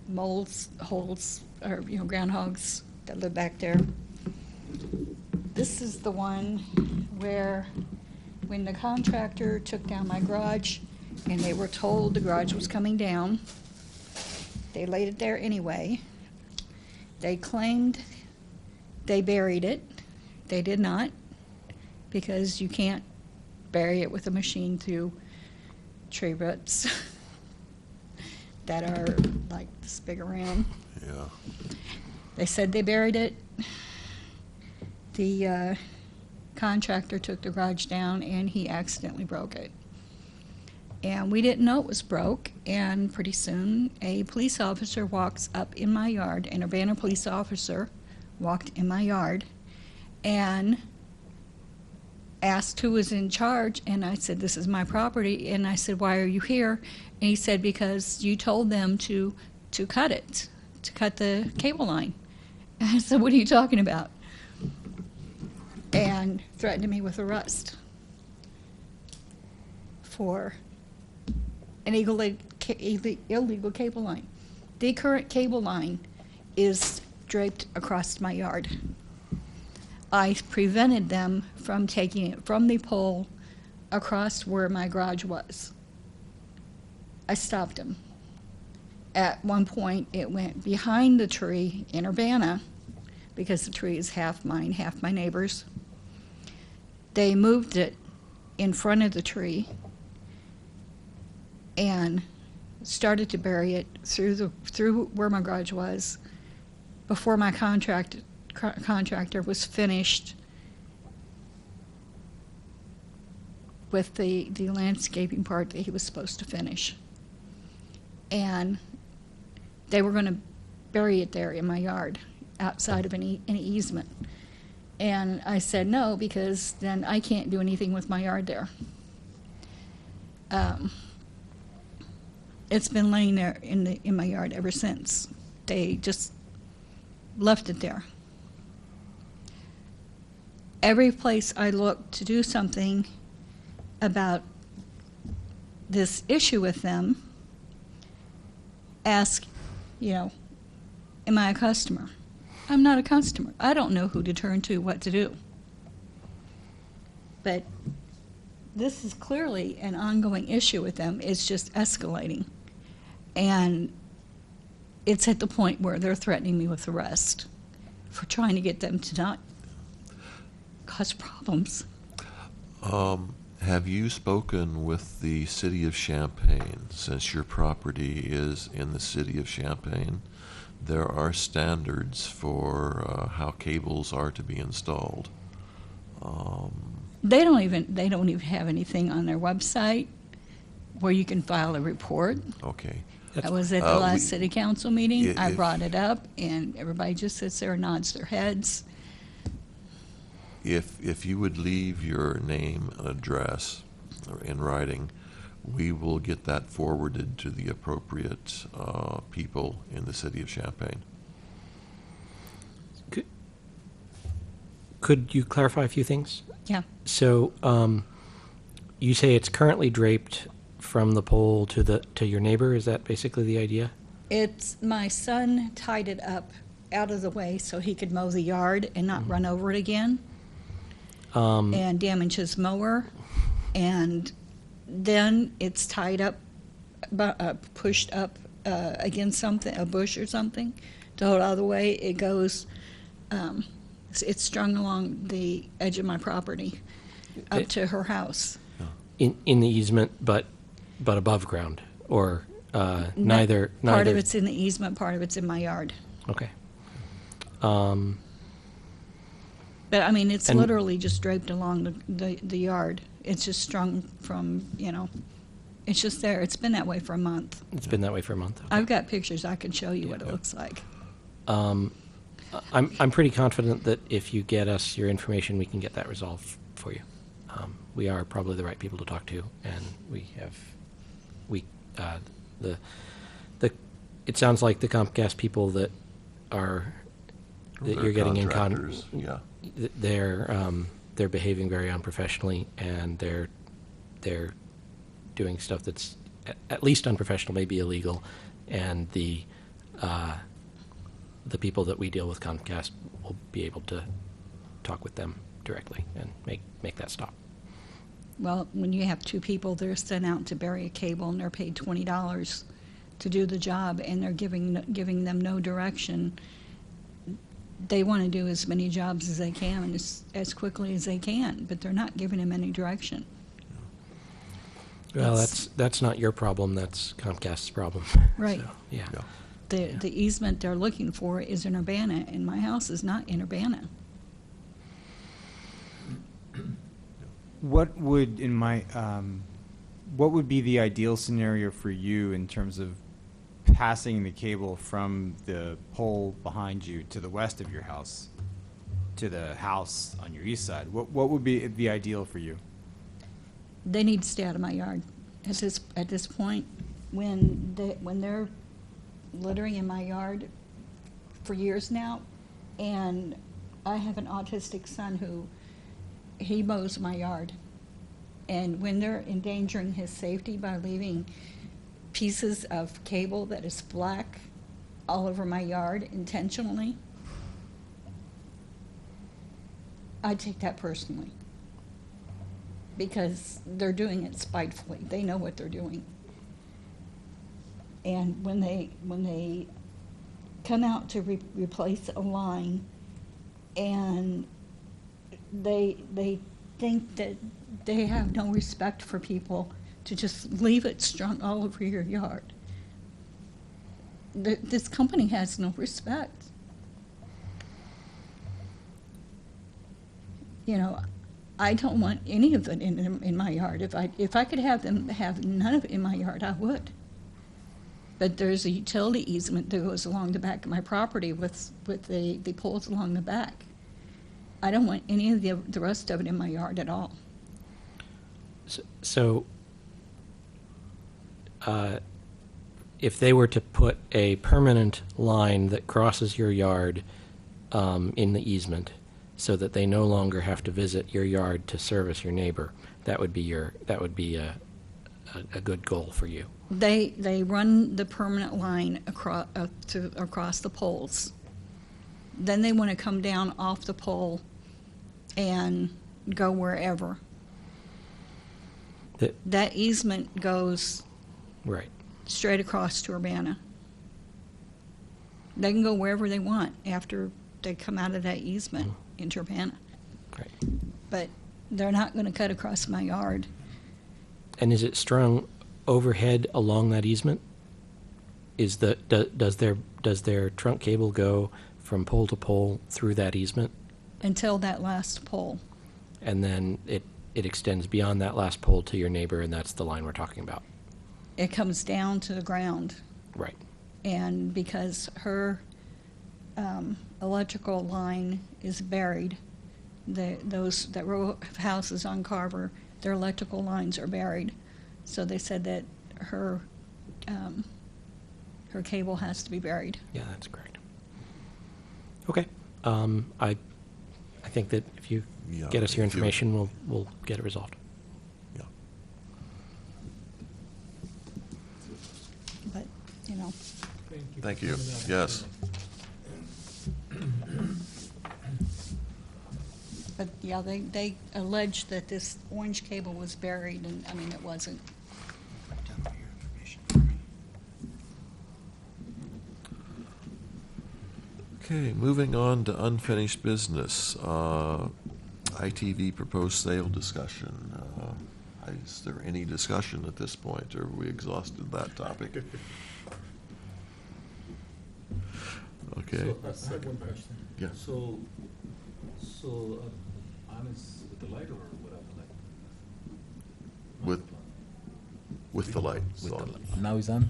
Speaker 9: moles, holes, or groundhogs that live back there. This is the one where when the contractor took down my garage and they were told the garage was coming down, they laid it there anyway. They claimed they buried it. They did not, because you can't bury it with a machine through tree roots that are like this big around.
Speaker 1: Yeah.
Speaker 9: They said they buried it. The contractor took the garage down and he accidentally broke it. And we didn't know it was broke, and pretty soon a police officer walks up in my yard, an Urbana police officer walked in my yard and asked who was in charge, and I said, this is my property, and I said, why are you here? And he said, because you told them to cut it, to cut the cable line. And I said, what are you talking about? And threatened me with arrest for an illegal cable line. The current cable line is draped across my yard. I prevented them from taking it from the pole across where my garage was. I stopped them. At one point, it went behind the tree in Urbana, because the tree is half mine, half my neighbor's. They moved it in front of the tree and started to bury it through where my garage was before my contractor was finished with the landscaping part that he was supposed to finish. And they were going to bury it there in my yard, outside of any easement. And I said no, because then I can't do anything with my yard there. It's been laying there in my yard ever since. They just left it there. Every place I look to do something about this issue with them, ask, am I a customer? I'm not a customer. I don't know who to turn to, what to do. But this is clearly an ongoing issue with them. It's just escalating. And it's at the point where they're threatening me with arrest for trying to get them to not cause problems.
Speaker 1: Have you spoken with the city of Champaign? Since your property is in the city of Champaign, there are standards for how cables are to be installed.
Speaker 9: They don't even have anything on their website where you can file a report.
Speaker 1: Okay.
Speaker 9: I was at the last city council meeting. I
Speaker 1: if-
Speaker 9: brought it up, and everybody just sits there and nods their heads.
Speaker 1: If you would leave your name and address in writing, we will get that forwarded to the appropriate people in the city of Champaign.
Speaker 3: Could you clarify a few things?
Speaker 9: Yeah.
Speaker 3: So, you say it's currently draped from the pole to your neighbor. Is that basically the idea?
Speaker 9: It's my son tied it up out of the way so he could mow the yard and not run over it again and damage his mower. And then it's tied up, pushed up against something, a bush or something, to hold it out of the way. It goes, it's strung along the edge of my property up to her house.
Speaker 3: in the easement, but above ground, or neither.
Speaker 9: Part of it's in the easement, part of it's in my yard.
Speaker 3: Okay.
Speaker 9: But I mean, it's
Speaker 3: And-
Speaker 9: literally just draped along the yard. It's just strung from, it's just there. It's been that way for a month.
Speaker 3: It's been that way for a month. Okay.
Speaker 9: I've got pictures. I can show you what it looks like.
Speaker 3: I'm pretty confident that if you get us your information, we can get that resolved for you. We are probably the right people to talk to, and it sounds like the Comcast people that
Speaker 1: They're
Speaker 3: you're getting in
Speaker 1: contractors, yeah.
Speaker 3: they're behaving very unprofessionally, and they're doing stuff that's at least unprofessional, maybe illegal, and the people that we deal with, Comcast, will be able to talk with them directly and make that stop.
Speaker 9: Well, when you have two people that are sent out to bury a cable and they're paid $20 to do the job, and they're giving them no direction, they want to do as many jobs as they can and as quickly as they can, but they're not giving them any direction.
Speaker 3: Well, that's not your problem. That's Comcast's problem.
Speaker 9: Right.
Speaker 3: So, yeah.
Speaker 9: The easement they're looking for is in Urbana, and my house is not in Urbana.
Speaker 5: What would what would be the ideal scenario for you in terms of passing the cable from the pole behind you to the west of your house to the house on your east side? What would be the ideal for you?
Speaker 9: They need to stay out of my yard. At this point, when they're littering in my yard for years now, and I have an autistic son who he mows my yard, and when they're endangering his safety by leaving pieces of cable that is black all over my yard intentionally, I take that personally, because they're doing it spitefully. They know what they're doing. And when they come out to replace a line, and they think that they have no respect for people to just leave it strung all over your yard. This company has no respect. I don't want any of it in my yard. If I could have them have none of it in my yard, I would. But there's a utility easement that goes along the back of my property with the poles along the back. I don't want any of the rest of it in my yard at all.
Speaker 3: So if they were to put a permanent line that crosses your yard in the easement, so that they no longer have to visit your yard to service your neighbor, that would be a good goal for you.
Speaker 9: They run the permanent line across the poles. Then they want to come down off the pole and go wherever. That easement goes
Speaker 3: Right.
Speaker 9: straight across to Urbana. They can go wherever they want after they come out of that easement into Urbana.
Speaker 3: Right.
Speaker 9: But they're not going to cut across my yard.
Speaker 3: And is it strung overhead along that easement? Does their trunk cable go from pole to pole through that easement,
Speaker 9: Until that last pole.
Speaker 3: and then it extends beyond that last pole to your neighbor, and that's the line we're talking about?
Speaker 9: It comes down to the ground.
Speaker 3: Right.
Speaker 9: And because her electrical line is buried, that row of houses on Carver, their electrical lines are buried. So they said that her cable has to be buried.
Speaker 3: Yeah, that's correct. Okay. I think that if you
Speaker 1: Yeah,
Speaker 3: get us your
Speaker 1: if you-
Speaker 3: information, we'll get it resolved.
Speaker 1: Yeah.
Speaker 9: But,
Speaker 1: Thank you.
Speaker 4: for coming out.
Speaker 1: Yes.
Speaker 9: but yeah, they allege that this orange cable was buried, and I mean, it wasn't.
Speaker 1: Okay, moving on to unfinished business. ITV proposed sale discussion. Is there any discussion at this point, or have we exhausted that topic? Okay.
Speaker 4: So, I have one question.
Speaker 1: Yeah.
Speaker 4: So, honest with the light or without the light?
Speaker 1: With the light
Speaker 4: With the
Speaker 1: on.
Speaker 4: light. Now it's on?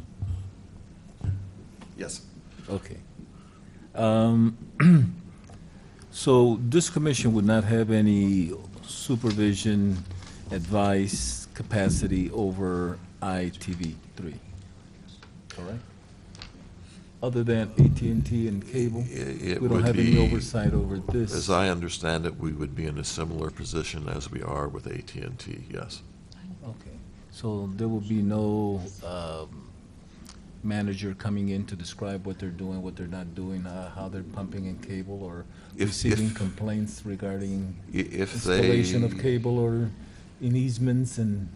Speaker 1: Yes.
Speaker 4: Okay. So this commission would not have any supervision, advice, capacity over ITV3, correct? Other than AT&T and cable?
Speaker 1: It
Speaker 4: We don't
Speaker 1: would
Speaker 4: have any
Speaker 1: be-
Speaker 4: oversight over this?
Speaker 1: As I understand it, we would be in a similar position as we are with AT&T, yes.
Speaker 4: Okay, so there will be no manager coming in to describe what they're doing, what they're not doing, how they're pumping in cable, or
Speaker 1: If-
Speaker 4: receiving
Speaker 1: if-
Speaker 4: complaints regarding
Speaker 1: If they...
Speaker 4: installation of cable or in easements and,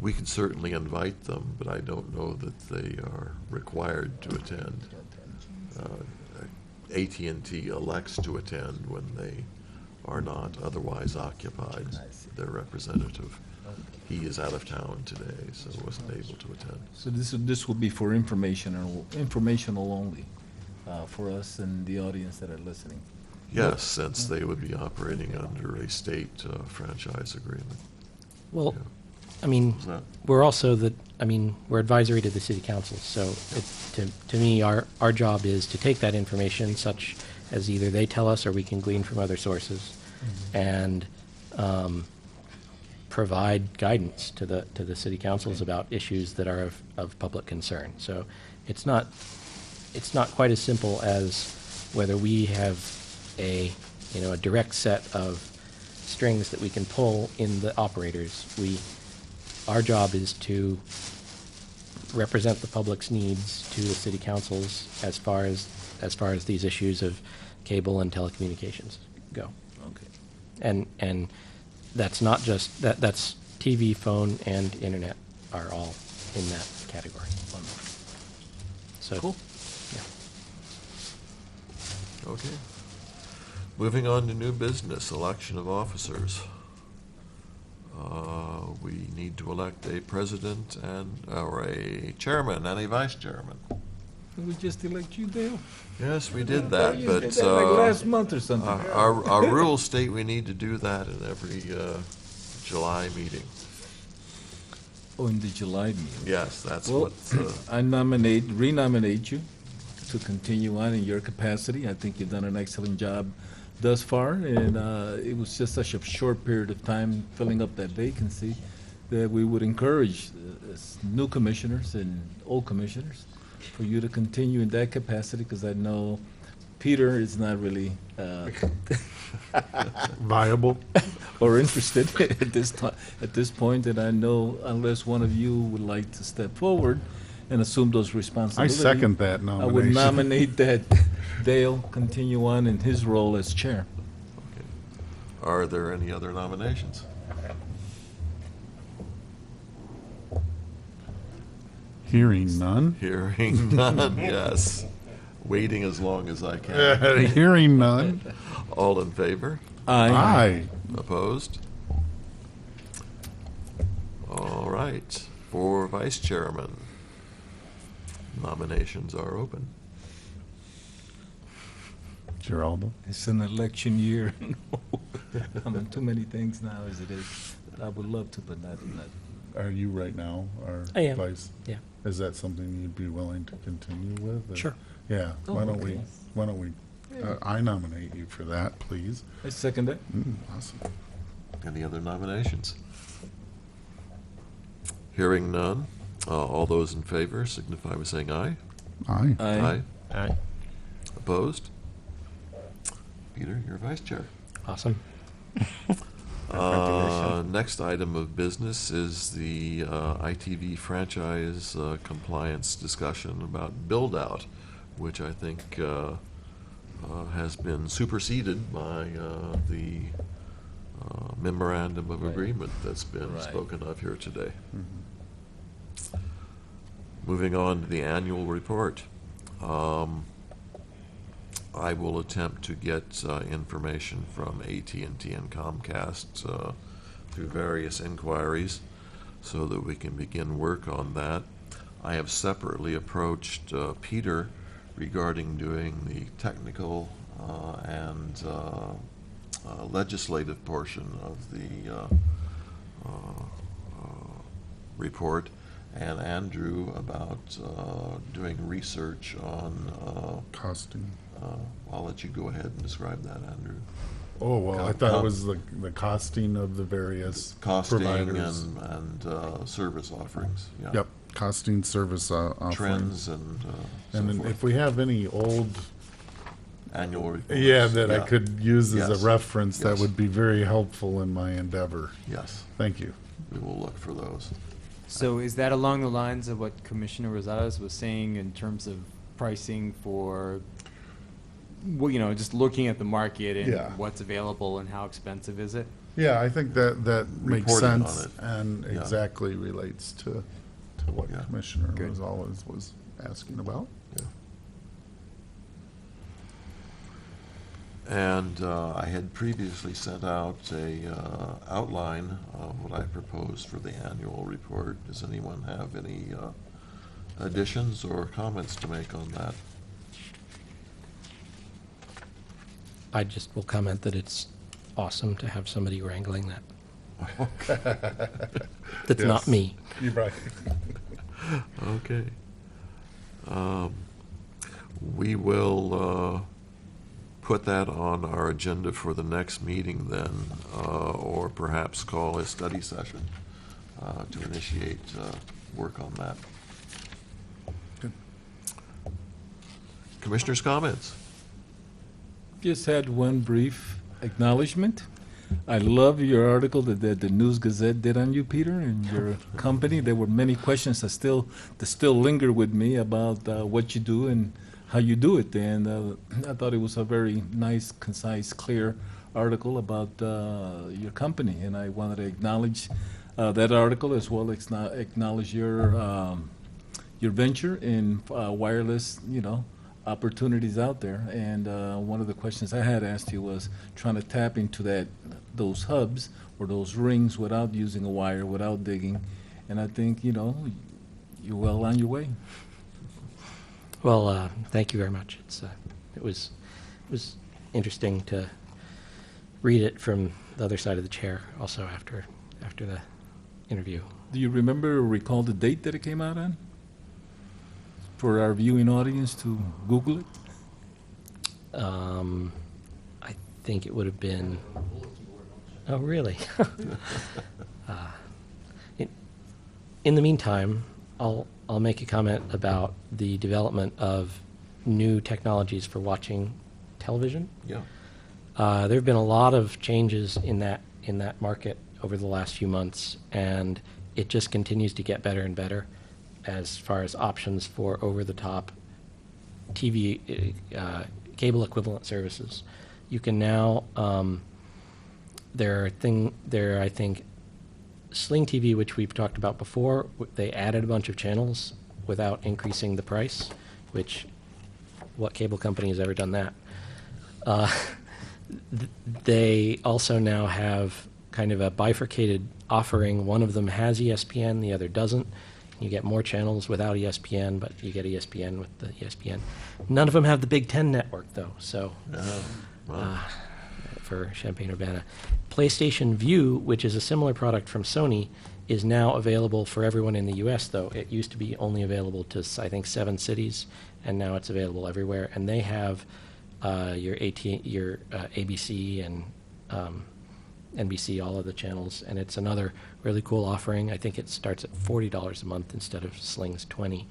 Speaker 1: We can certainly invite them, but I don't know that they are required to attend. AT&T elects to attend when they are not otherwise occupied.
Speaker 4: I see.
Speaker 1: Their representative. He is out of town today, so wasn't able to attend.
Speaker 4: so this will be for informational only, for us and the audience that are listening.
Speaker 1: Yes, since they would be operating under a state franchise agreement.
Speaker 3: Well,
Speaker 1: Yeah.
Speaker 3: I mean,
Speaker 1: Is that-
Speaker 3: we're also we're advisory to the city council, so to me, our job is to take that information, such as either they tell us or we can glean from other sources, and provide guidance to the city councils about issues that are of public concern. So it's not quite as simple as whether we have a direct set of strings that we can pull in the operators. Our job is to represent the public's needs to the city councils as far as these issues of cable and telecommunications go.
Speaker 4: Okay.
Speaker 3: And that's not just that's TV, phone, and internet are all in that category. So
Speaker 4: Cool.
Speaker 3: yeah.
Speaker 1: Okay. Moving on to new business, election of officers. We need to elect a president or a chairman and a vice chairman.
Speaker 4: Did we just elect you, Dale?
Speaker 1: Yes, we did that,
Speaker 4: You
Speaker 1: but
Speaker 4: did that like last month or something.
Speaker 1: our rules state we need to do that in every July meeting.
Speaker 4: Oh, in the July meeting.
Speaker 1: Yes, that's
Speaker 4: Well,
Speaker 1: what,
Speaker 4: I renominate you to continue on in your capacity. I think you've done an excellent job thus far, and it was just such a short period of time filling up that vacancy that we would encourage as new commissioners and old commissioners for you to continue in that capacity, because I know Peter is not really
Speaker 6: Viable?
Speaker 4: or interested at this point, and I know unless one of you would like to step forward and assume those
Speaker 6: I
Speaker 4: responsibilities.
Speaker 6: second that
Speaker 4: I would
Speaker 6: nomination.
Speaker 4: nominate that Dale continue on in his role as chair.
Speaker 1: okay. Are there any other nominations?
Speaker 6: Hearing none?
Speaker 1: Hearing none, yes. Waiting as long as I can.
Speaker 6: Hearing none?
Speaker 1: All in favor?
Speaker 6: Aye.
Speaker 1: Opposed? All right. For vice chairman, nominations are open.
Speaker 6: Geraldo?
Speaker 4: It's an election year. I'm in too many things now as it is. I would love to, but not.
Speaker 6: Are you right now our
Speaker 3: I am.
Speaker 6: vice?
Speaker 3: Yeah.
Speaker 6: Is that something you'd be willing to continue with? or-
Speaker 3: Sure.
Speaker 6: Yeah,
Speaker 4: Oh,
Speaker 6: why don't we,
Speaker 4: okay.
Speaker 6: I nominate you for that, please.
Speaker 4: I second that.
Speaker 6: Awesome.
Speaker 1: Any other nominations? Hearing none, all those in favor signify by saying aye.
Speaker 6: Aye.
Speaker 4: Aye.
Speaker 7: Aye.
Speaker 1: Opposed? Peter, you're vice chair.
Speaker 3: Awesome.
Speaker 1: Next item of business is the ITV franchise compliance discussion about build-out, which I think has been superseded by the memorandum of
Speaker 4: Right.
Speaker 1: agreement that's been
Speaker 4: Right.
Speaker 1: spoken of here today. Moving on to the annual report. I will attempt to get information from AT&T and Comcast through various inquiries so that we can begin work on that. I have separately approached Peter regarding doing the technical and legislative portion of the report, and Andrew about doing research on,
Speaker 6: Costing.
Speaker 1: I'll let you go ahead and describe that, Andrew.
Speaker 6: Oh, well, I
Speaker 1: Com-
Speaker 6: thought
Speaker 1: com-
Speaker 6: it was the costing of the various
Speaker 1: Costing
Speaker 6: providers.
Speaker 1: and service offerings, yeah.
Speaker 6: Yep, costing, service offerings.
Speaker 1: Trends and so
Speaker 6: And then
Speaker 1: forth.
Speaker 6: if we have any old,
Speaker 1: Annual reports.
Speaker 6: yeah, that I
Speaker 1: Yeah.
Speaker 6: could use as
Speaker 1: Yes.
Speaker 6: a reference, that
Speaker 1: Yes.
Speaker 6: would be very helpful in my endeavor.
Speaker 1: Yes,
Speaker 6: Thank you.
Speaker 1: we will look for those.
Speaker 5: So is that along the lines of what Commissioner Rosales was saying in terms of pricing for, well, you know, just looking at the market and
Speaker 6: Yeah.
Speaker 5: what's available and how expensive is it?
Speaker 6: Yeah, I think that makes
Speaker 1: Reporting on
Speaker 6: sense
Speaker 1: it.
Speaker 6: and
Speaker 1: Yeah.
Speaker 6: exactly relates to what
Speaker 1: Yeah.
Speaker 6: Commissioner
Speaker 5: Good.
Speaker 6: Rosales was asking about.
Speaker 1: Yeah. And I had previously sent out a outline of what I proposed for the annual report. Does anyone have any additions or comments to make on that?
Speaker 3: I just will comment that it's awesome to have somebody wrangling that. That's not
Speaker 6: Yes.
Speaker 3: me.
Speaker 6: You're right.
Speaker 1: Okay. We will put that on our agenda for the next meeting then, or perhaps call a study session to initiate work on that.
Speaker 6: Good.
Speaker 1: Commissioners' comments?
Speaker 4: Just had one brief acknowledgement. I love your article that the News Gazette did on you, Peter, and your company. There were many questions that still linger with me about what you do and how you do it. And I thought it was a very nice, concise, clear article about your company. And I wanted to acknowledge that article as well as acknowledge your venture in wireless, opportunities out there. And one of the questions I had asked you was trying to tap into those hubs or those rings without using a wire, without digging. And I think, you're well on your way.
Speaker 3: Well, thank you very much. It was interesting to read it from the other side of the chair. Also after the interview.
Speaker 4: Do you remember or recall the date that it came out on? For our viewing audience to Google it?
Speaker 3: I think it would have been. Oh, really? In the meantime, I'll make a comment about the development of new technologies for watching television.
Speaker 1: Yeah.
Speaker 3: There have been a lot of changes in that market over the last few months, and it just continues to get better and better as far as options for over-the-top TV cable equivalent services. You can now there are I think Sling TV, which we've talked about before. They added a bunch of channels without increasing the price, which what cable company has ever done that? They also now have kind of a bifurcated offering. One of them has ESPN, the other doesn't. You get more channels without ESPN, but you get ESPN with the ESPN. None of them have the Big Ten network, though, so
Speaker 1: Well,
Speaker 3: for Champaign-Urbana. PlayStation Vue, which is a similar product from Sony, is now available for everyone in the U.S., though. It used to be only available to, I think, 7 cities, and now it's available everywhere. And they have your ABC and NBC, all of the channels, and it's another really cool offering. I think it starts at $40 a month instead of Sling's $20.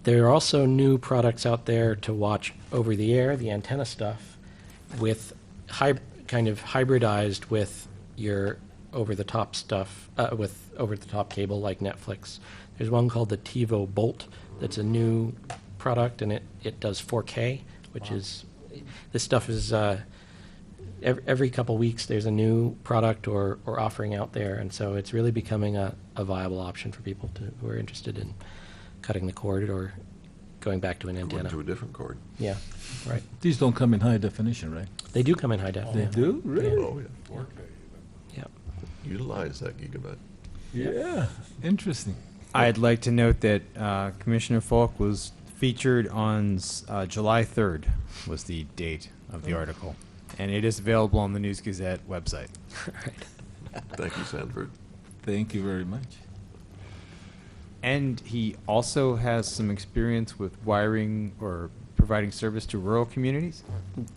Speaker 3: There are also new products out there to watch over the air, the antenna stuff, with kind of hybridized with your over-the-top stuff, with over-the-top cable like Netflix. There's one called the TiVo Bolt that's a new product, and it does 4K, which is, this stuff is, every couple weeks there's a new product or offering out there, and so it's really becoming a viable option for people who are interested in cutting the cord or going back to an
Speaker 1: going
Speaker 3: antenna.
Speaker 1: to a different cord.
Speaker 3: Yeah, right.
Speaker 4: These don't come in high definition, right?
Speaker 3: They do come in high def.
Speaker 4: They do? Really?
Speaker 1: Oh, yeah.
Speaker 3: Yeah.
Speaker 1: utilize that gigabit.
Speaker 4: Yeah, interesting.
Speaker 5: I'd like to note that Commissioner Falk was featured on July 3rd was the date of the article, and it is available on the News Gazette website.
Speaker 1: Thank you, Sanford.
Speaker 4: Thank you very much.
Speaker 5: And he also has some experience with wiring or providing service to rural communities.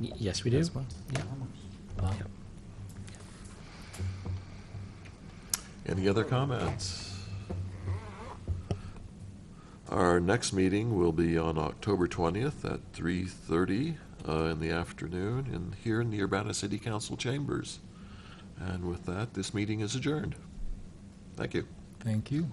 Speaker 3: Yes, we do.
Speaker 5: As well.
Speaker 3: Yeah. Yep.
Speaker 1: Any other comments? Our next meeting will be on October 20th at 3:30 in the afternoon here in the Urbana City Council chambers. And with that, this meeting is adjourned. Thank you.
Speaker 4: Thank you.